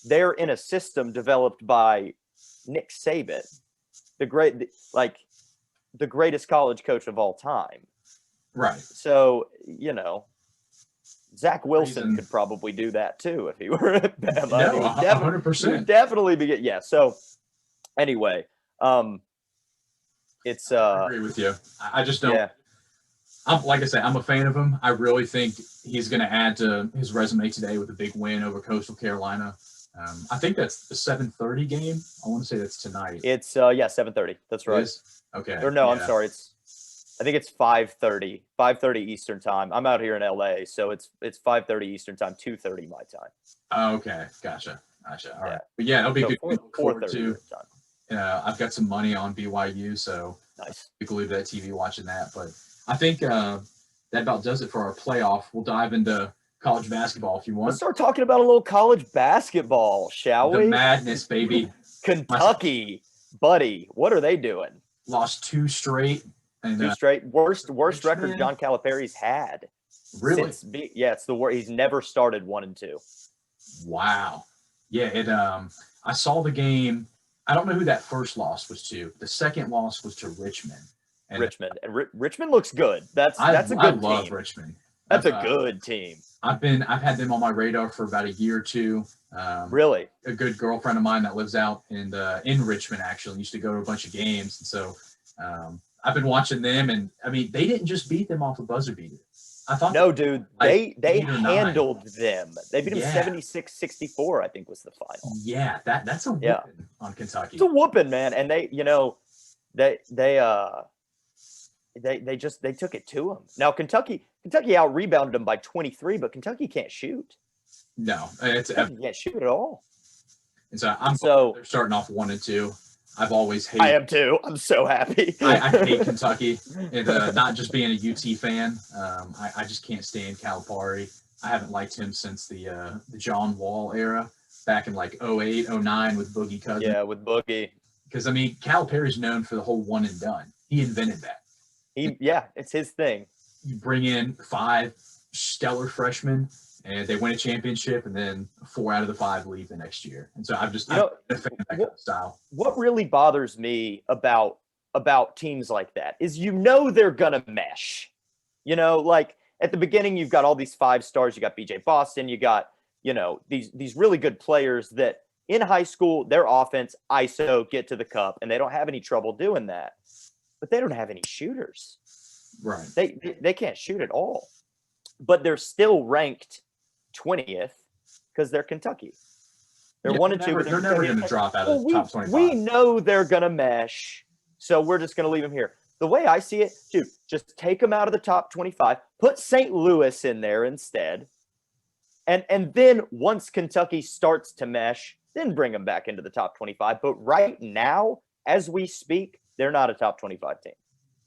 they're in a system developed by Nick Saban, the greatest college coach of all time. Right. So Zach Wilson could probably do that too if he were at Bama. No, 100%. Definitely be good. Yeah. So. Anyway, it's I agree with you. I just don't. Yeah. Like I said, I'm a fan of him. I really think he's going to add to his resume today with a big win over Coastal Carolina. I think that's the 7:30 game. I want to say that's tonight. It's 7:30. That's right. Okay. Or no, I'm sorry. I think it's 5:30. 5:30 Eastern time. I'm out here in LA, so it's 5:30 Eastern time, 2:30 my time. Oh, okay, gotcha. All right. But yeah, it'll be good. 4:30 time. I've got some money on BYU, so nice. We believe that TV watching that. But I think that about does it for our playoff. We'll dive into college basketball if you want. Let's start talking about a little college basketball, shall we? The madness, baby. Kentucky, buddy, what are they doing? Lost 2 straight. And, 2 straight. Worst record John Calipari's had. Really? It's the worst. He's never started 1 and 2. Wow. Yeah. I saw the game. I don't know who that first loss was to. The second loss was to Richmond. And Richmond looks good. That's a good team. I love Richmond. That's a good team. I've had them on my radar for about a year or two. Really? A good girlfriend of mine that lives out in Richmond actually used to go to a bunch of games, and so I've been watching them. And I mean, they didn't just beat them off a buzzer beater. I thought no, dude. They handled them. They beat them 76-64, I think was the final. Yeah, that's a whooping on Kentucky. It's a whooping, man. And they took it to them. Now Kentucky out rebounded them by 23, but Kentucky can't shoot. No, Kentucky can't shoot at all. And so they're starting off 1 and 2. I've always hated. I am too. I'm so happy. I hate Kentucky, and not just being a UT fan. I just can't stand Calipari. I haven't liked him since the John Wall era back in like 08, 09 with Boogie Cousins. Yeah, with Boogie. Because I mean, Calipari's known for the whole one and done. He invented that. It's his thing. You bring in 5 stellar freshmen, and they win a championship, and then 4 out of the 5 leave the next year. And so I'm a fan of that kind of style. What really bothers me about teams like that is they're gonna mesh. Like at the beginning, you've got all these 5 stars. You got BJ Boston. You got these really good players that in high school their offense ISO get to the cup, and they don't have any trouble doing that. but they don't have any shooters. Right. They can't shoot at all. But they're still ranked 20th because they're Kentucky. They're 1 and 2. They're never going to drop out of the top 25. We know they're going to mesh, so we're just going to leave them here. The way I see it, dude, just take them out of the top 25, put St. Louis in there instead, and then once Kentucky starts to mesh, then bring them back into the top 25. But right now, as we speak, they're not a top 25 team.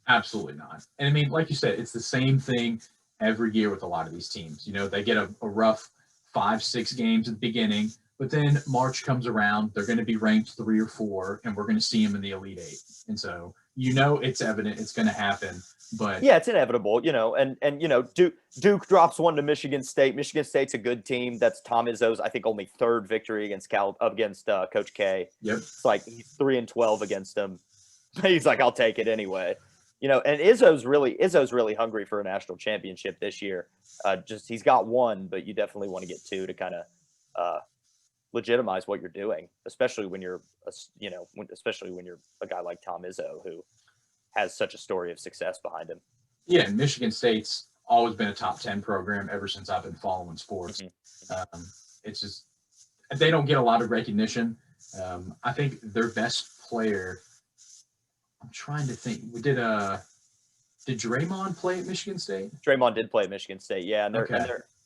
Absolutely not. And I mean, like you said, it's the same thing every year with a lot of these teams. You know, they get a rough 5-6 games at the beginning, but then March comes around, they're going to be ranked 3 or 4, and we're going to see them in the Elite Eight. And so, you know, it's evident it's going to happen. But yeah, it's inevitable, you know, and you know, Duke drops one to Michigan State. Michigan State's a good team. That's Tom Izzo's, I think, only 3rd victory against Coach K. Yep. It's like he's 3-12 against him. He's like, I'll take it anyway. You know, and Izzo's really hungry for a national championship this year. He's got 1, but you definitely want to get 2 to kind of legitimize what you're doing, especially when you're a guy like Tom Izzo who has such a story of success behind him. Yeah, Michigan State's always been a top 10 program ever since I've been following sports. Mm-hmm. It's just they don't get a lot of recognition. I think their best player. I'm trying to think. Did Draymond play at Michigan State? Draymond did play at Michigan State, yeah, and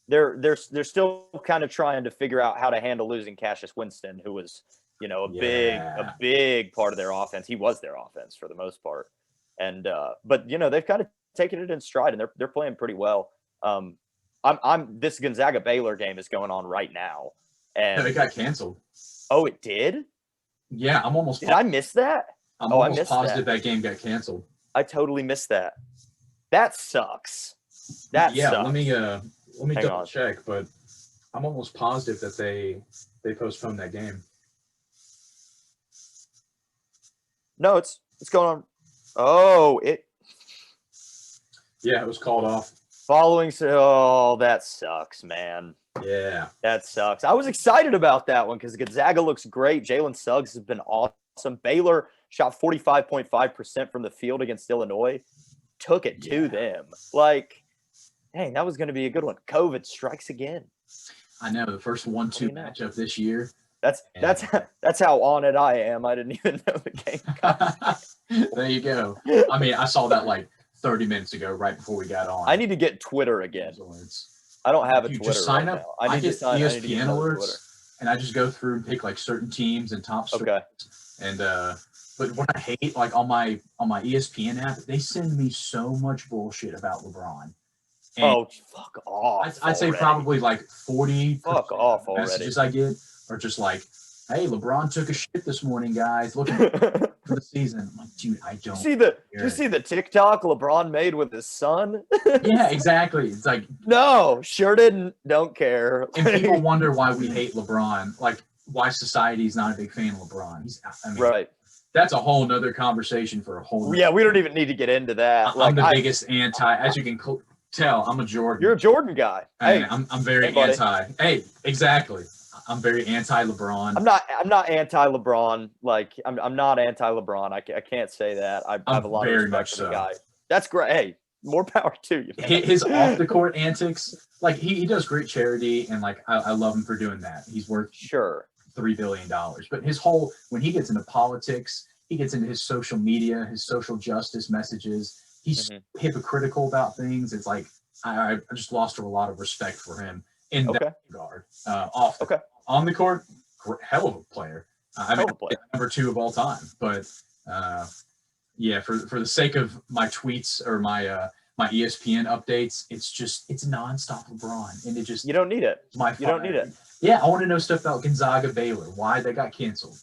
they're still kind of trying to figure out how to handle losing Cassius Winston, who was, you know, a big part of their offense. He was their offense for the most part, and but you know they've kind of taken it in stride, and they're playing pretty well. This Gonzaga Baylor game is going on right now, and it got canceled. Oh, it did? Yeah, I'm almost. Did I miss that? I'm almost positive that game got canceled. I totally missed that. That sucks. Sucks. Let me double check, but I'm almost positive that they postponed that game. No, it's going on. Oh, it. Yeah, it was called off. That sucks, man. Yeah, that sucks. I was excited about that one because Gonzaga looks great. Jalen Suggs has been awesome. Baylor shot 45.5% from the field against Illinois. Took it to them. Like, dang, that was going to be a good one. COVID strikes again. I know, the first 1-2 matchup this year. That's how on it I am. I didn't even know the game got There you go. I mean, I saw that like 30 minutes ago, right before we got on. I need to get Twitter again. I don't have a Twitter. Just sign right up. Now. I get ESPN alerts, and I just go through and pick like certain teams and top stories. Okay. And but what I hate, like on my ESPN app, they send me so much bullshit about LeBron. And fuck off! I'd say probably like 40 messages I get are just like, "Hey, LeBron took a shit this morning, guys. Looking for the season." I'm like, dude, I don't. Did you see the TikTok LeBron made with his son? Yeah, exactly. It's like, no, sure didn't. Don't care. And people wonder why we hate LeBron, like why society's not a big fan of LeBron. Right. That's a whole nother conversation for a whole. Yeah, we don't even need to get into that. I'm the biggest anti, as you can tell. I'm a Jordan. You're a Jordan guy. Hey, I'm very anti. Hey, exactly. I'm very anti-LeBron. I'm not anti-LeBron. Like I'm not anti-LeBron. I can't say that. I have a lot of respect for the guy. That's great. Hey, more power to you, man. His off the court antics, like he does great charity, and like I love him for doing that. He's worth $3 billion. But his whole, when he gets into politics, he gets into his social media, his social justice messages. He's hypocritical about things. It's like I just lost a lot of respect for him in that regard. On the court, hell of a player. Number 2 of all time. But yeah, for the sake of my tweets or my my ESPN updates, it's nonstop LeBron, and it just you don't need it. You don't need it. Yeah, I want to know stuff about Gonzaga, Baylor, why they got canceled.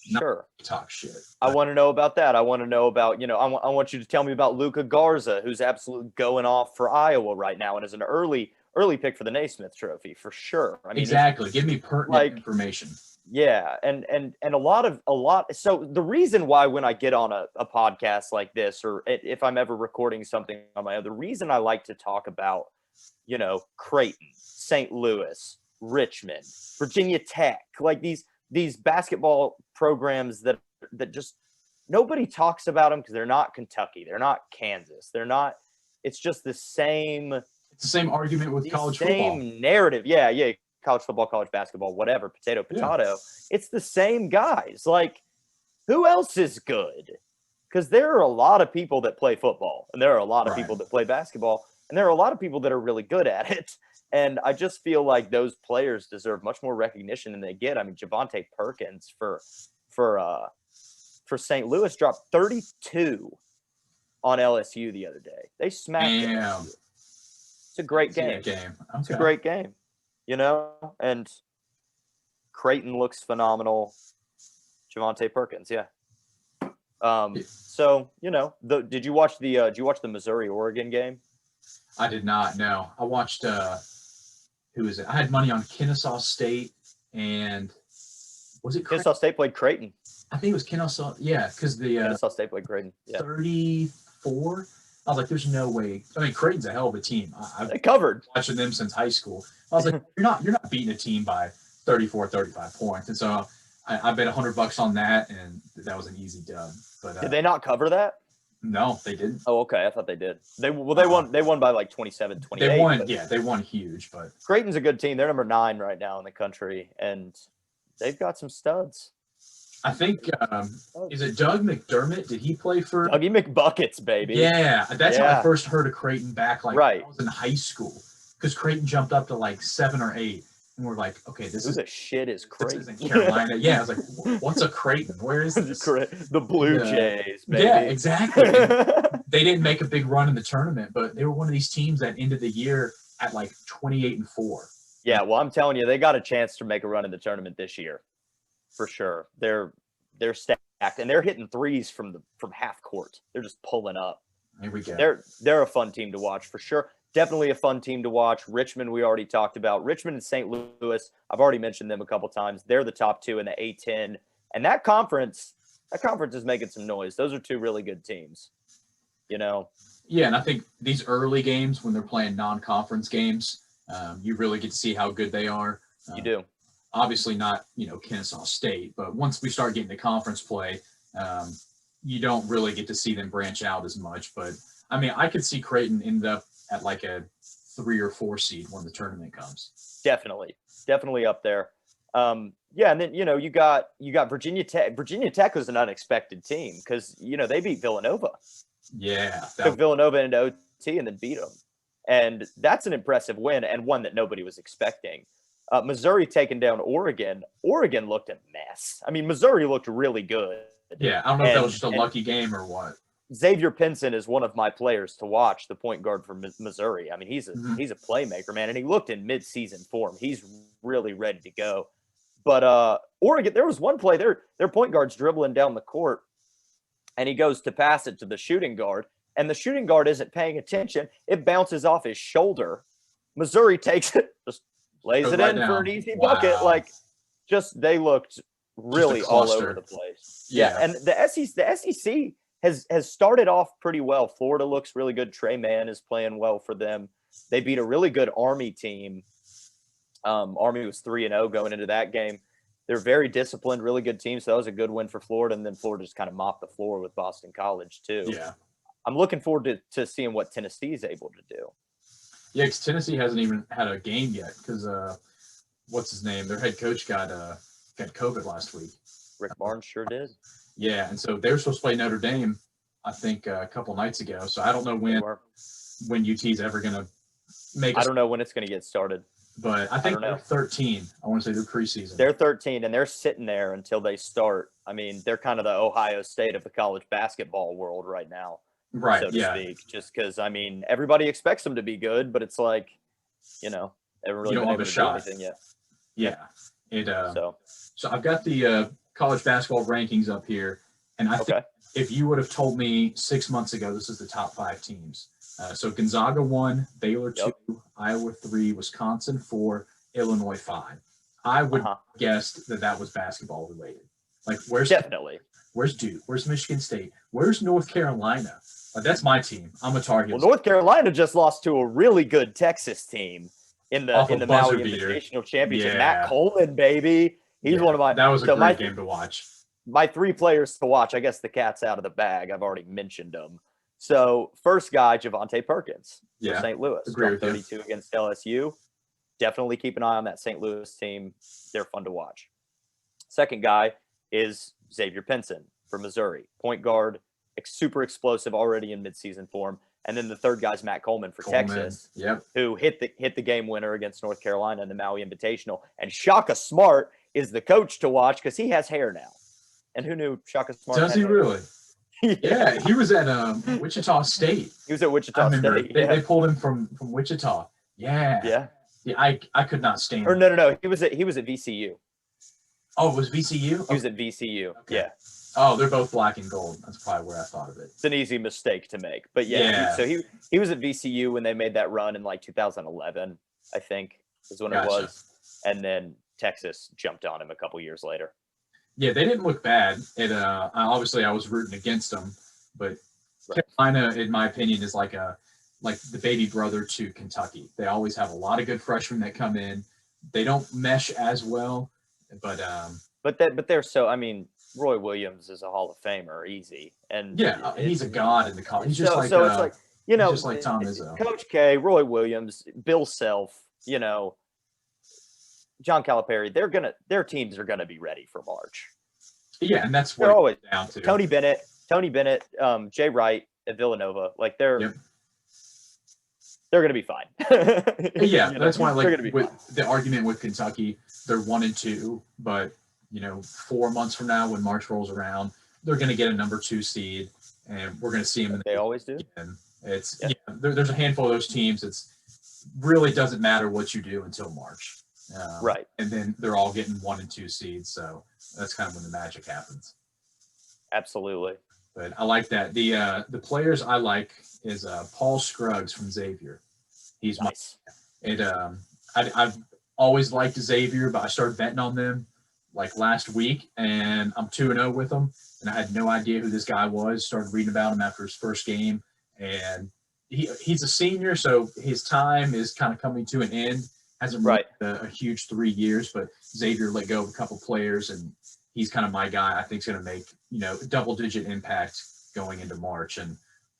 Sure. Talk shit. I want to know about that. I want to know about, I want you to tell me about Luka Garza, who's absolutely going off for Iowa right now and is an early pick for the Naismith Trophy for sure. I mean, exactly. Give me pertinent information. Yeah, and a lot. So the reason why when I get on a podcast like this, or if I'm ever recording something on my own, the reason I like to talk about, Creighton, St. Louis, Richmond, Virginia Tech, like these basketball programs that just nobody talks about them because they're not Kentucky. They're not Kansas. They're not – it's just the same – It's the same argument with college football. Same narrative. Yeah, college football, college basketball, whatever, potato. Yeah. It's the same guys. Like, who else is good? Because there are a lot of people that play football, and there are a lot of people that play basketball, and there are a lot of people that are really good at it. And I just feel like those players deserve much more recognition than they get. I mean, Javonte Perkins for St. Louis dropped 32 on LSU the other day. They smacked LSU. It's a great game. Okay. It's a great game, you know. And Creighton looks phenomenal. Javonte Perkins, yeah. So you know, did you watch the Missouri-Oregon game? I did not. No, I watched. Who is it? I had money on Kennesaw State, and was it Kennesaw State played Creighton? I think it was Kennesaw. Yeah, because the Kennesaw State played Creighton. Yeah. 34. I was like, "There's no way." I mean, Creighton's a hell of a team. They covered watching them since high school. I was like, "You're not beating a team by 34, 35 points." And so I bet $100 on that, and that was an easy dub. But did they not cover that? No, they didn't. Oh, okay. I thought they did. They won. They won by like 27, 28. They won. Yeah, they won huge. But Creighton's a good team. They're number 9 right now in the country, and they've got some studs. I think is it Doug McDermott? Did he play for Dougie McBuckets, baby? Yeah, that's how I first heard of Creighton back when I was in high school, because Creighton jumped up to like 7 or 8. And we're like, okay, this is a shit is Creighton. This isn't Carolina. Yeah, I was like, what's a Creighton? Where is this? The Blue Jays, baby. Yeah, exactly. They didn't make a big run in the tournament, but they were one of these teams that ended the year at like 28-4. Yeah, well, I'm telling you, they got a chance to make a run in the tournament this year, for sure. They're stacked, and they're hitting threes from half court. They're just pulling up. Here we go. They're a fun team to watch for sure. Definitely a fun team to watch. Richmond, we already talked about. Richmond and St. Louis, I've already mentioned them a couple times. They're the top 2 in the A10. And that conference is making some noise. Those are 2 really good teams, you know? Yeah, and I think these early games when they're playing non-conference games, you really get to see how good they are. You do. Obviously not, Kennesaw State, but once we start getting to conference play, you don't really get to see them branch out as much. But, I mean, I could see Creighton end up at like a 3 or 4 seed when the tournament comes. Definitely up there. Yeah, and then you got Virginia Tech. Virginia Tech was an unexpected team because they beat Villanova. Yeah, took Villanova into OT and then beat them, and that's an impressive win and one that nobody was expecting. Missouri taking down Oregon. Oregon looked a mess. I mean, Missouri looked really good. Yeah, I don't know if that was just a lucky game or what. Xavier Pinson is one of my players to watch, the point guard for Missouri. I mean, he's a playmaker, man, and he looked in mid-season form. He's really ready to go. But Oregon, there was one play, their point guard's dribbling down the court, and he goes to pass it to the shooting guard, and the shooting guard isn't paying attention. It bounces off his shoulder. Missouri takes it, just lays it in for an easy bucket. Like, they looked really all over the place. Yeah, and the SEC has started off pretty well. Florida looks really good. Trey Mann is playing well for them. They beat a really good Army team. Army was 3-0 going into that game. They're very disciplined, really good team. So that was a good win for Florida. And then Florida just kind of mopped the floor with Boston College too. Yeah. I'm looking forward to seeing what Tennessee is able to do. Yeah, because Tennessee hasn't even had a game yet because what's his name? Their head coach got COVID last week. Rick Barnes sure did. Yeah, and so they were supposed to play Notre Dame, I think, a couple nights ago. So I don't know when UT's ever going to make. I don't know when it's going to get started. But I think they're 13. I want to say they're preseason. They're 13, and they're sitting there until they start. I mean, they're kind of the Ohio State of the college basketball world right now, right? So to speak. Just because, I mean, everybody expects them to be good, but it's like, they haven't really been able to do anything yet. Yeah. So I've got the college basketball rankings up here, and I think if you would have told me 6 months ago this is the top 5 teams. So Gonzaga 1, Baylor 2, Iowa 3, Wisconsin 4, Illinois 5. I would guess that was basketball related. Like where's Duke? Where's Michigan State? Where's North Carolina? That's my team. I'm a Tar Heels. Well, North Carolina just lost to a really good Texas team in the Maui Invitational Championship. Yeah. Matt Coleman, baby. He's one of my. That was a great game to watch. my 3 players to watch, I guess the cat's out of the bag. I've already mentioned them. So first guy, Javonte Perkins for St. Louis. Dropped 32 against LSU. Definitely keep an eye on that St. Louis team. They're fun to watch. Second guy is Xavier Pinson for Missouri. Point guard, super explosive, already in midseason form. And then the third guy's Matt Coleman for Texas, who hit the game winner against North Carolina in the Maui Invitational. And Shaka Smart is the coach to watch because he has hair now. And who knew Shaka Smart? Does he hair? Really? Yeah, he was at Wichita State. He was at Wichita State. They pulled him from Wichita. Yeah. I could not stand. Or no. He was at VCU. Oh, it was VCU? He was at VCU. Okay. Yeah. Oh, they're both black and gold. That's probably where I thought of it. It's an easy mistake to make. But so he was at VCU when they made that run in like 2011, I think, is when it was. And then Texas jumped on him a couple years later. Yeah, they didn't look bad. Obviously I was rooting against them, but Carolina, in my opinion, is like the baby brother to Kentucky. They always have a lot of good freshmen that come in. They don't mesh as well, but they're so. I mean, Roy Williams is a Hall of Famer, easy, and he's a god in the college. He's just it's like just like Tom Izzo, Coach K, Roy Williams, Bill Self, John Calipari. Their teams are gonna be ready for March. Yeah, and that's what they're always down to. Tony Bennett, Jay Wright at Villanova, like they're gonna be fine. That's why with the argument with Kentucky, they're 1-2, but 4 months from now, when March rolls around, they're going to get a number 2 seed, and we're going to see them. They always do. And there's a handful of those teams. It's really doesn't matter what you do until March, right? And then they're all getting 1 and 2 seeds. So that's kind of when the magic happens. Absolutely. But I like that. The players I like is Paul Scruggs from Xavier. He's nice. I've always liked Xavier, but I started betting on them like last week, and I'm 2-0 with them, and I had no idea who this guy was. Started reading about him after his first game, and he's a senior, so his time is kind of coming to an end. Hasn't really a huge 3 years, but Xavier let go of a couple players, and he's kind of my guy. I think is going to make double-digit impact going into March, and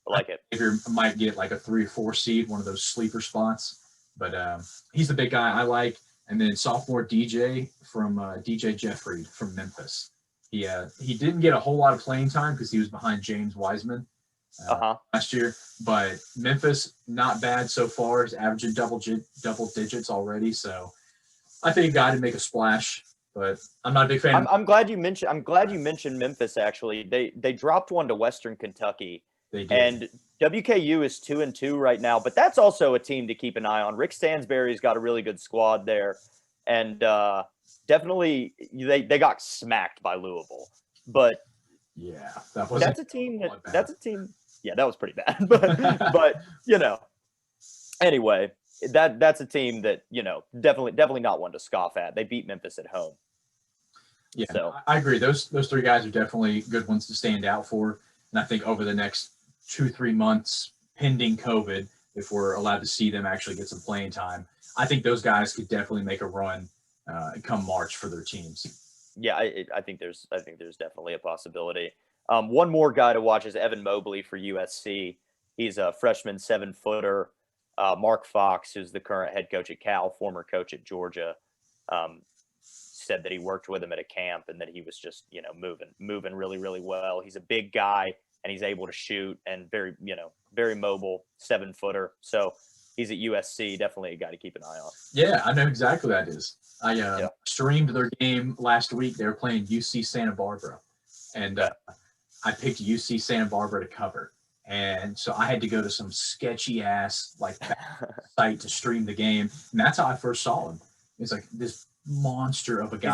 I like it. Xavier might get like a 3 or 4 seed, one of those sleeper spots, but he's the big guy I like. And then sophomore DJ from DJ Jeffrey from Memphis. He didn't get a whole lot of playing time because he was behind James Wiseman last year. But Memphis, not bad so far. He's averaging double digits already. So I think a guy to make a splash. But I'm not a big fan. I'm glad you mentioned Memphis. Actually, they dropped one to Western Kentucky. They did. And WKU is 2-2 right now, but that's also a team to keep an eye on. Rick Stansbury's got a really good squad there, and definitely they got smacked by Louisville. But that's a team. Yeah, that was pretty bad. but anyway, that's a team that definitely not one to scoff at. They beat Memphis at home. Yeah, so I agree. Those 3 guys are definitely good ones to stand out for, and I think over the next 2-3 months, pending COVID, if we're allowed to see them actually get some playing time, I think those guys could definitely make a run come March for their teams. Yeah, I think there's definitely a possibility. One more guy to watch is Evan Mobley for USC. He's a freshman 7-footer. Mark Fox, who's the current head coach at Cal, former coach at Georgia, said that he worked with him at a camp and that he was just moving really, really well. He's a big guy. And he's able to shoot and very mobile 7-footer. So he's at USC, definitely a guy to keep an eye on. Yeah, I know exactly what that is. I streamed their game last week. They were playing UC Santa Barbara, and I picked UC Santa Barbara to cover. And so I had to go to some sketchy ass site to stream the game, and that's how I first saw him. It's like this monster of a guy.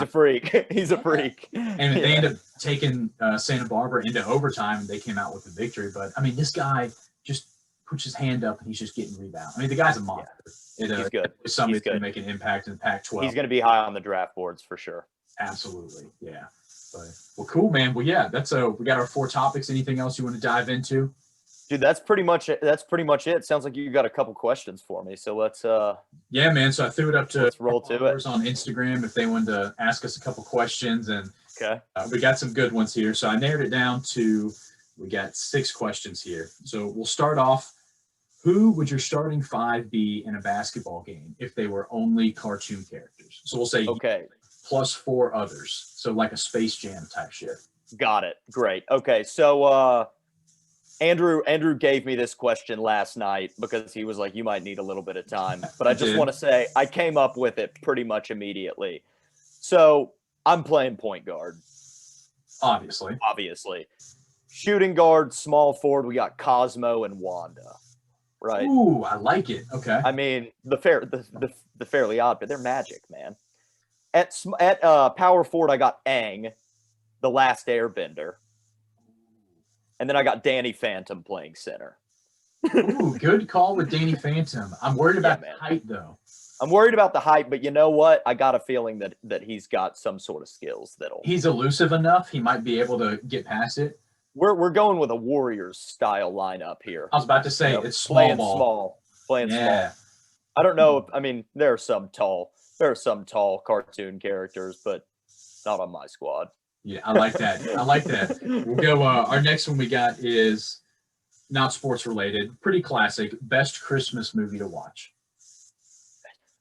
He's a freak. And they ended up taking Santa Barbara into overtime, and they came out with the victory. But I mean, this guy just puts his hand up and he's just getting rebound. I mean, the guy's a monster. He's good. Somebody's going to make an impact in the Pac-12. He's going to be high on the draft boards for sure. Absolutely, yeah. But well, cool, man. Well, yeah, we got our 4 topics. Anything else you want to dive into? Dude, that's pretty much it. Sounds like you got a couple questions for me. So let's yeah, man. So I threw it up to let's roll to it on Instagram if they wanted to ask us a couple questions, and Okay. We got some good ones here. So I narrowed it down to, we got 6 questions here. So we'll start off. Who would your starting 5 be in a basketball game if they were only cartoon characters? So we'll say Okay. plus 4 others. So like a Space Jam type shit. Got it. Great. Okay. So Andrew gave me this question last night because he was like, you might need a little bit of time. But I just want to say I came up with it pretty much immediately. So I'm playing point guard. Obviously. Shooting guard, small forward, we got Cosmo and Wanda. Right. Ooh, I like it. Okay. I mean, the Fairly Odd, but they're magic, man. At power forward, I got Aang, the Last Airbender. And then I got Danny Phantom playing center. Ooh, good call with Danny Phantom. I'm worried about height, though. I'm worried about the height, but you know what? I got a feeling that he's got some sort of skills that'll. He's elusive enough. He might be able to get past it. We're going with a Warriors style lineup here. I was about to say, it's playing small. Playing small. I don't know. I mean, there are some tall cartoon characters, but not on my squad. Yeah, I like that. We'll go. Our next one we got is not sports related. Pretty classic. Best Christmas movie to watch.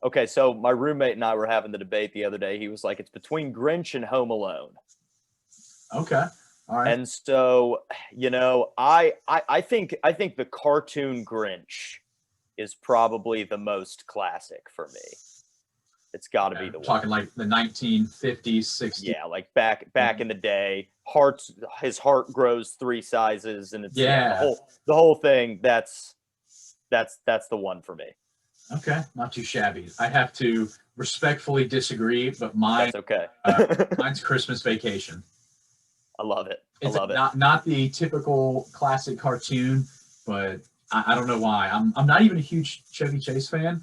Okay, so my roommate and I were having the debate the other day. He was like, it's between Grinch and Home Alone. Okay. All right. And so, I think the cartoon Grinch is probably the most classic for me. It's got to be the one. Talking like the 1950s, 60s. Yeah, like back in the day. His heart grows 3 sizes, and it's the whole thing. That's the one for me. Okay, not too shabby. I have to respectfully disagree, but That's okay. Mine's Christmas Vacation. I love it. It's not the typical classic cartoon, but I don't know why. I'm not even a huge Chevy Chase fan.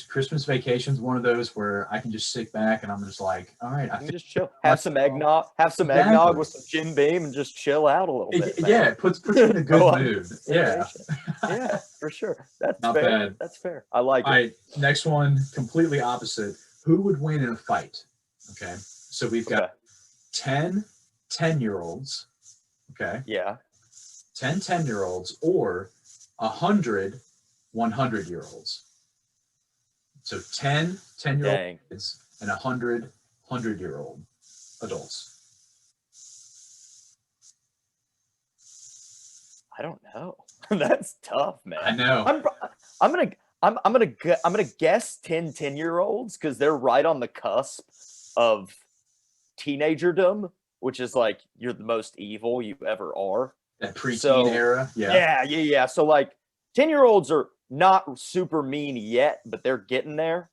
Christmas Vacation's one of those where I can just sit back and I'm just like, all right, I can just chill. Have some eggnog with some Jim Beam and just chill out a little bit. Yeah, it puts you in a good mood. Yeah. Yeah, for sure. That's not fair. bad. That's fair. I like it. All right, next one, completely opposite. Who would win in a fight? Okay. So we've got 10-year-olds. Okay. Yeah. 10-year-olds or 100 100-year-olds. So 10-year-old kids and 100 100-year-old adults. I don't know. That's tough, man. I know. I'm gonna guess 10-year-olds because they're right on the cusp of teenagerdom, which is like you're the most evil you ever are. That preteen era. Yeah. So like 10-year-olds are not super mean yet, but they're getting there.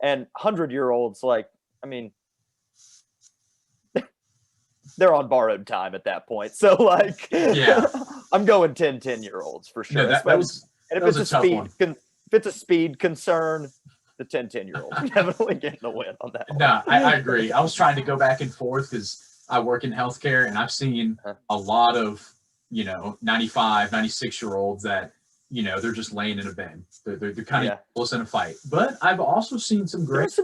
And 100-year-olds, like, I mean, they're on borrowed time at that point. So like, I'm going 10-year-olds for sure. No, that was if it's a speed concern, the 10-year-olds definitely getting the win on that. No, I agree. I was trying to go back and forth because I work in healthcare and I've seen a lot of 95, 96-year-olds that they're just laying in a bed. They're kind of close in a fight. But I've also seen some great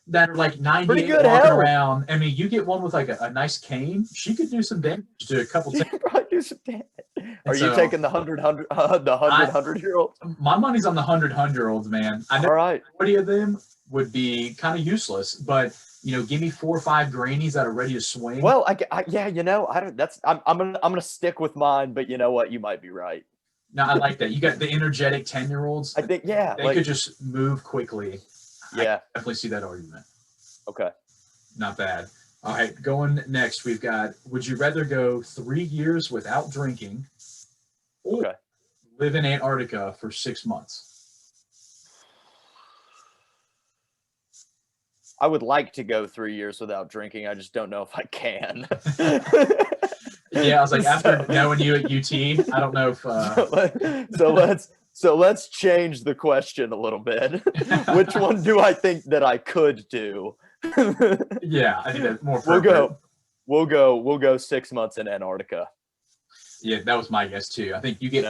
that are like 98 walking around. I mean, you get one with like a nice cane, she could do some damage to a couple. She could probably do some damage. Are you taking the 100-year-olds? My money's on the 100-year-olds, man. I know. All right. 40 of them would be kind of useless, but give me 4 or 5 grannies that are ready to swing. Well, I'm gonna stick with mine, but you know what? You might be right. No, I like that. You got the energetic 10-year-olds. I think, they could just move quickly. Yeah. I definitely see that argument. Okay. Not bad. All right, going next, we've got, would you rather go 3 years without drinking or live in Antarctica for 6 months? I would like to go 3 years without drinking. I just don't know if I can. Yeah, I was like, after knowing you at UT, I don't know if. So let's change the question a little bit. Which one do I think that I could do? Yeah, I think that's more. We'll go 6 months in Antarctica. Yeah, that was my guess too. I think you get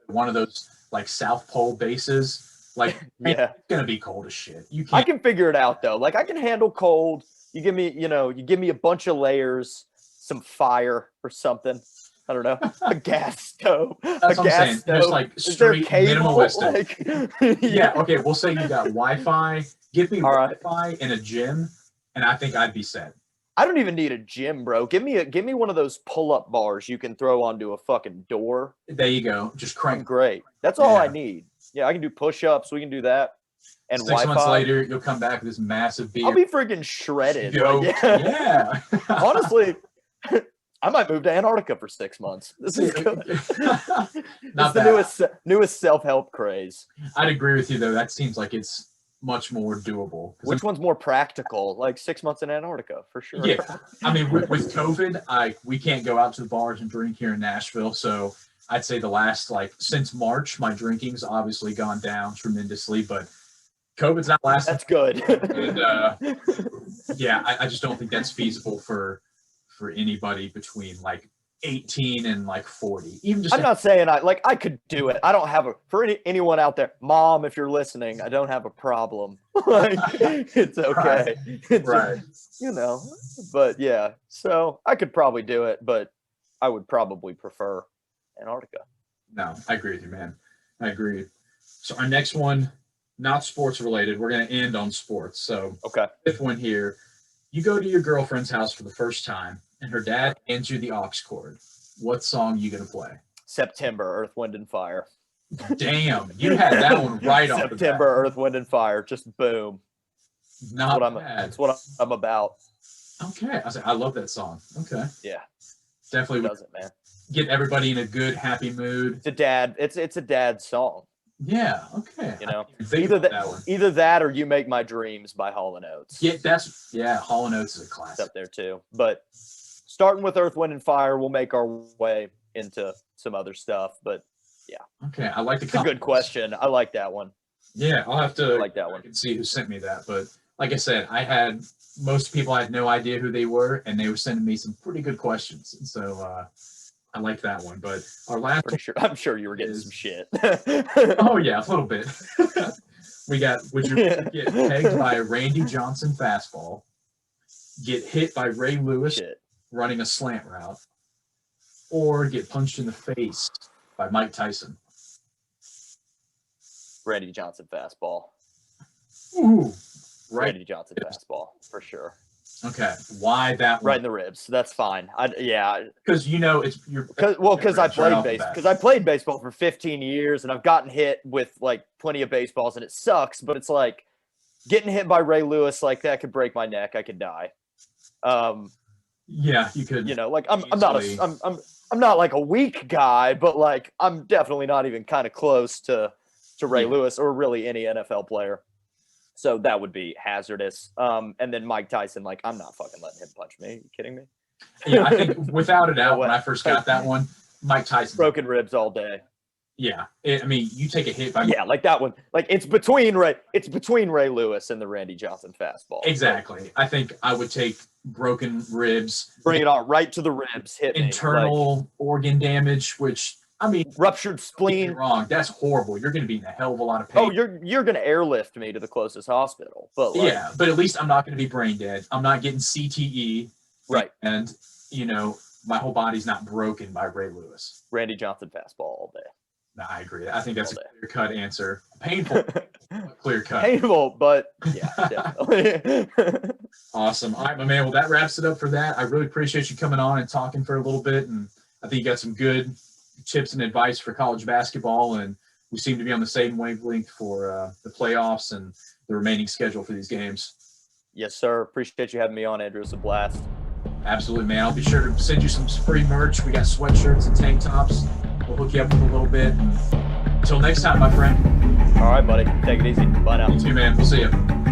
one of those like South Pole bases. Like, it's gonna be cold as shit. I can figure it out though. Like, I can handle cold. You give me a bunch of layers, some fire or something. I don't know, a gas stove. That's what I'm saying. Just like straight minimalistic. Yeah. Okay. We'll say you got Wi-Fi. Give me Wi-Fi and a gym, and I think I'd be set. I don't even need a gym, bro. Give me one of those pull-up bars you can throw onto a fucking door. There you go. Just crank. I'm great. That's all I need. Yeah, I can do push-ups. We can do that. And 6 Wi-Fi. months later, you'll come back with this massive beard. I'll be freaking shredded. Yeah. Honestly, I might move to Antarctica for 6 months. This is good. It's the newest self-help craze. I'd agree with you, though. That seems like it's much more doable. Which one's more practical? Like 6 months in Antarctica, for sure. Yeah. I mean, with COVID, we can't go out to the bars and drink here in Nashville. So I'd say since March, my drinking's obviously gone down tremendously, but COVID's not lasting. That's good. And, I just don't think that's feasible for anybody between 18 and 40. Even just I'm not saying I could do it. I don't have anyone out there, Mom, if you're listening, I don't have a problem. It's okay. Right. But yeah, so I could probably do it, but I would probably prefer Antarctica. No, I agree with you, man. I agree. So our next one, not sports related. We're going to end on sports. So okay. Fifth one here. You go to your girlfriend's house for the first time, and her dad hands you the aux cord. What song are you going to play? September, Earth, Wind, and Fire. Damn, you had that one right off the bat. September, Earth, Wind, and Fire. Just boom. Not bad. That's what I'm about. Okay. I love that song. Okay. Yeah. Definitely does it, man. Get everybody in a good, happy mood. It's a dad song. Yeah, okay. Either that or You Make My Dreams by Hall & Oates. Yeah, Hall & Oates is a classic. It's up there too. But starting with Earth, Wind, and Fire, we'll make our way into some other stuff. But yeah. Okay, I like the It's a good question. I like that one. Yeah, I'll have to like that one. I can see who sent me that. But like I said, most people I had no idea who they were, and they were sending me some pretty good questions. And so I like that one, but our last I'm sure you were getting some shit. Oh yeah, a little bit. We got, would you get pegged by a Randy Johnson fastball, get hit by Ray Lewis running a slant route, or get punched in the face by Mike Tyson? Randy Johnson fastball. Ooh, right. Randy Johnson fastball for sure. Okay, why that one? Right in the ribs. That's fine. Because because I played baseball for 15 years and I've gotten hit with plenty of baseballs and it sucks. But it's getting hit by Ray Lewis that could break my neck. I could die. Yeah, you could. I'm not a weak guy, but I'm definitely not even kind of close to Ray Lewis or really any NFL player. So that would be hazardous. And then Mike Tyson, I'm not fucking letting him punch me. Are you kidding me? Yeah, I think without a doubt, when I first got that one, Mike Tyson. Broken ribs all day. Yeah. You take a hit by. Yeah, that one. It's between Ray Lewis and the Randy Johnson fastball. Exactly. I think I would take broken ribs. Bring it on right to the ribs. Hit internal organ damage, which. Ruptured spleen. Wrong. That's horrible. You're going to be in a hell of a lot of pain. Oh, you're going to airlift me to the closest hospital. But but at least I'm not going to be brain dead. I'm not getting CTE. Right. And my whole body's not broken by Ray Lewis. Randy Johnson fastball all day. No, I agree. I think that's a clear-cut answer. Painful, clear-cut. Painful, but yeah, definitely. Awesome. All right, my man. Well, that wraps it up for that. I really appreciate you coming on and talking for a little bit, and I think you got some good tips and advice for college basketball, and we seem to be on the same wavelength for the playoffs and the remaining schedule for these games. Yes, sir. Appreciate you having me on, Andrew. It's a blast. Absolutely, man. I'll be sure to send you some free merch. We got sweatshirts and tank tops. We'll hook you up with a little bit. Until next time, my friend. All right, buddy. Take it easy. Bye now. You too, man. We'll see you.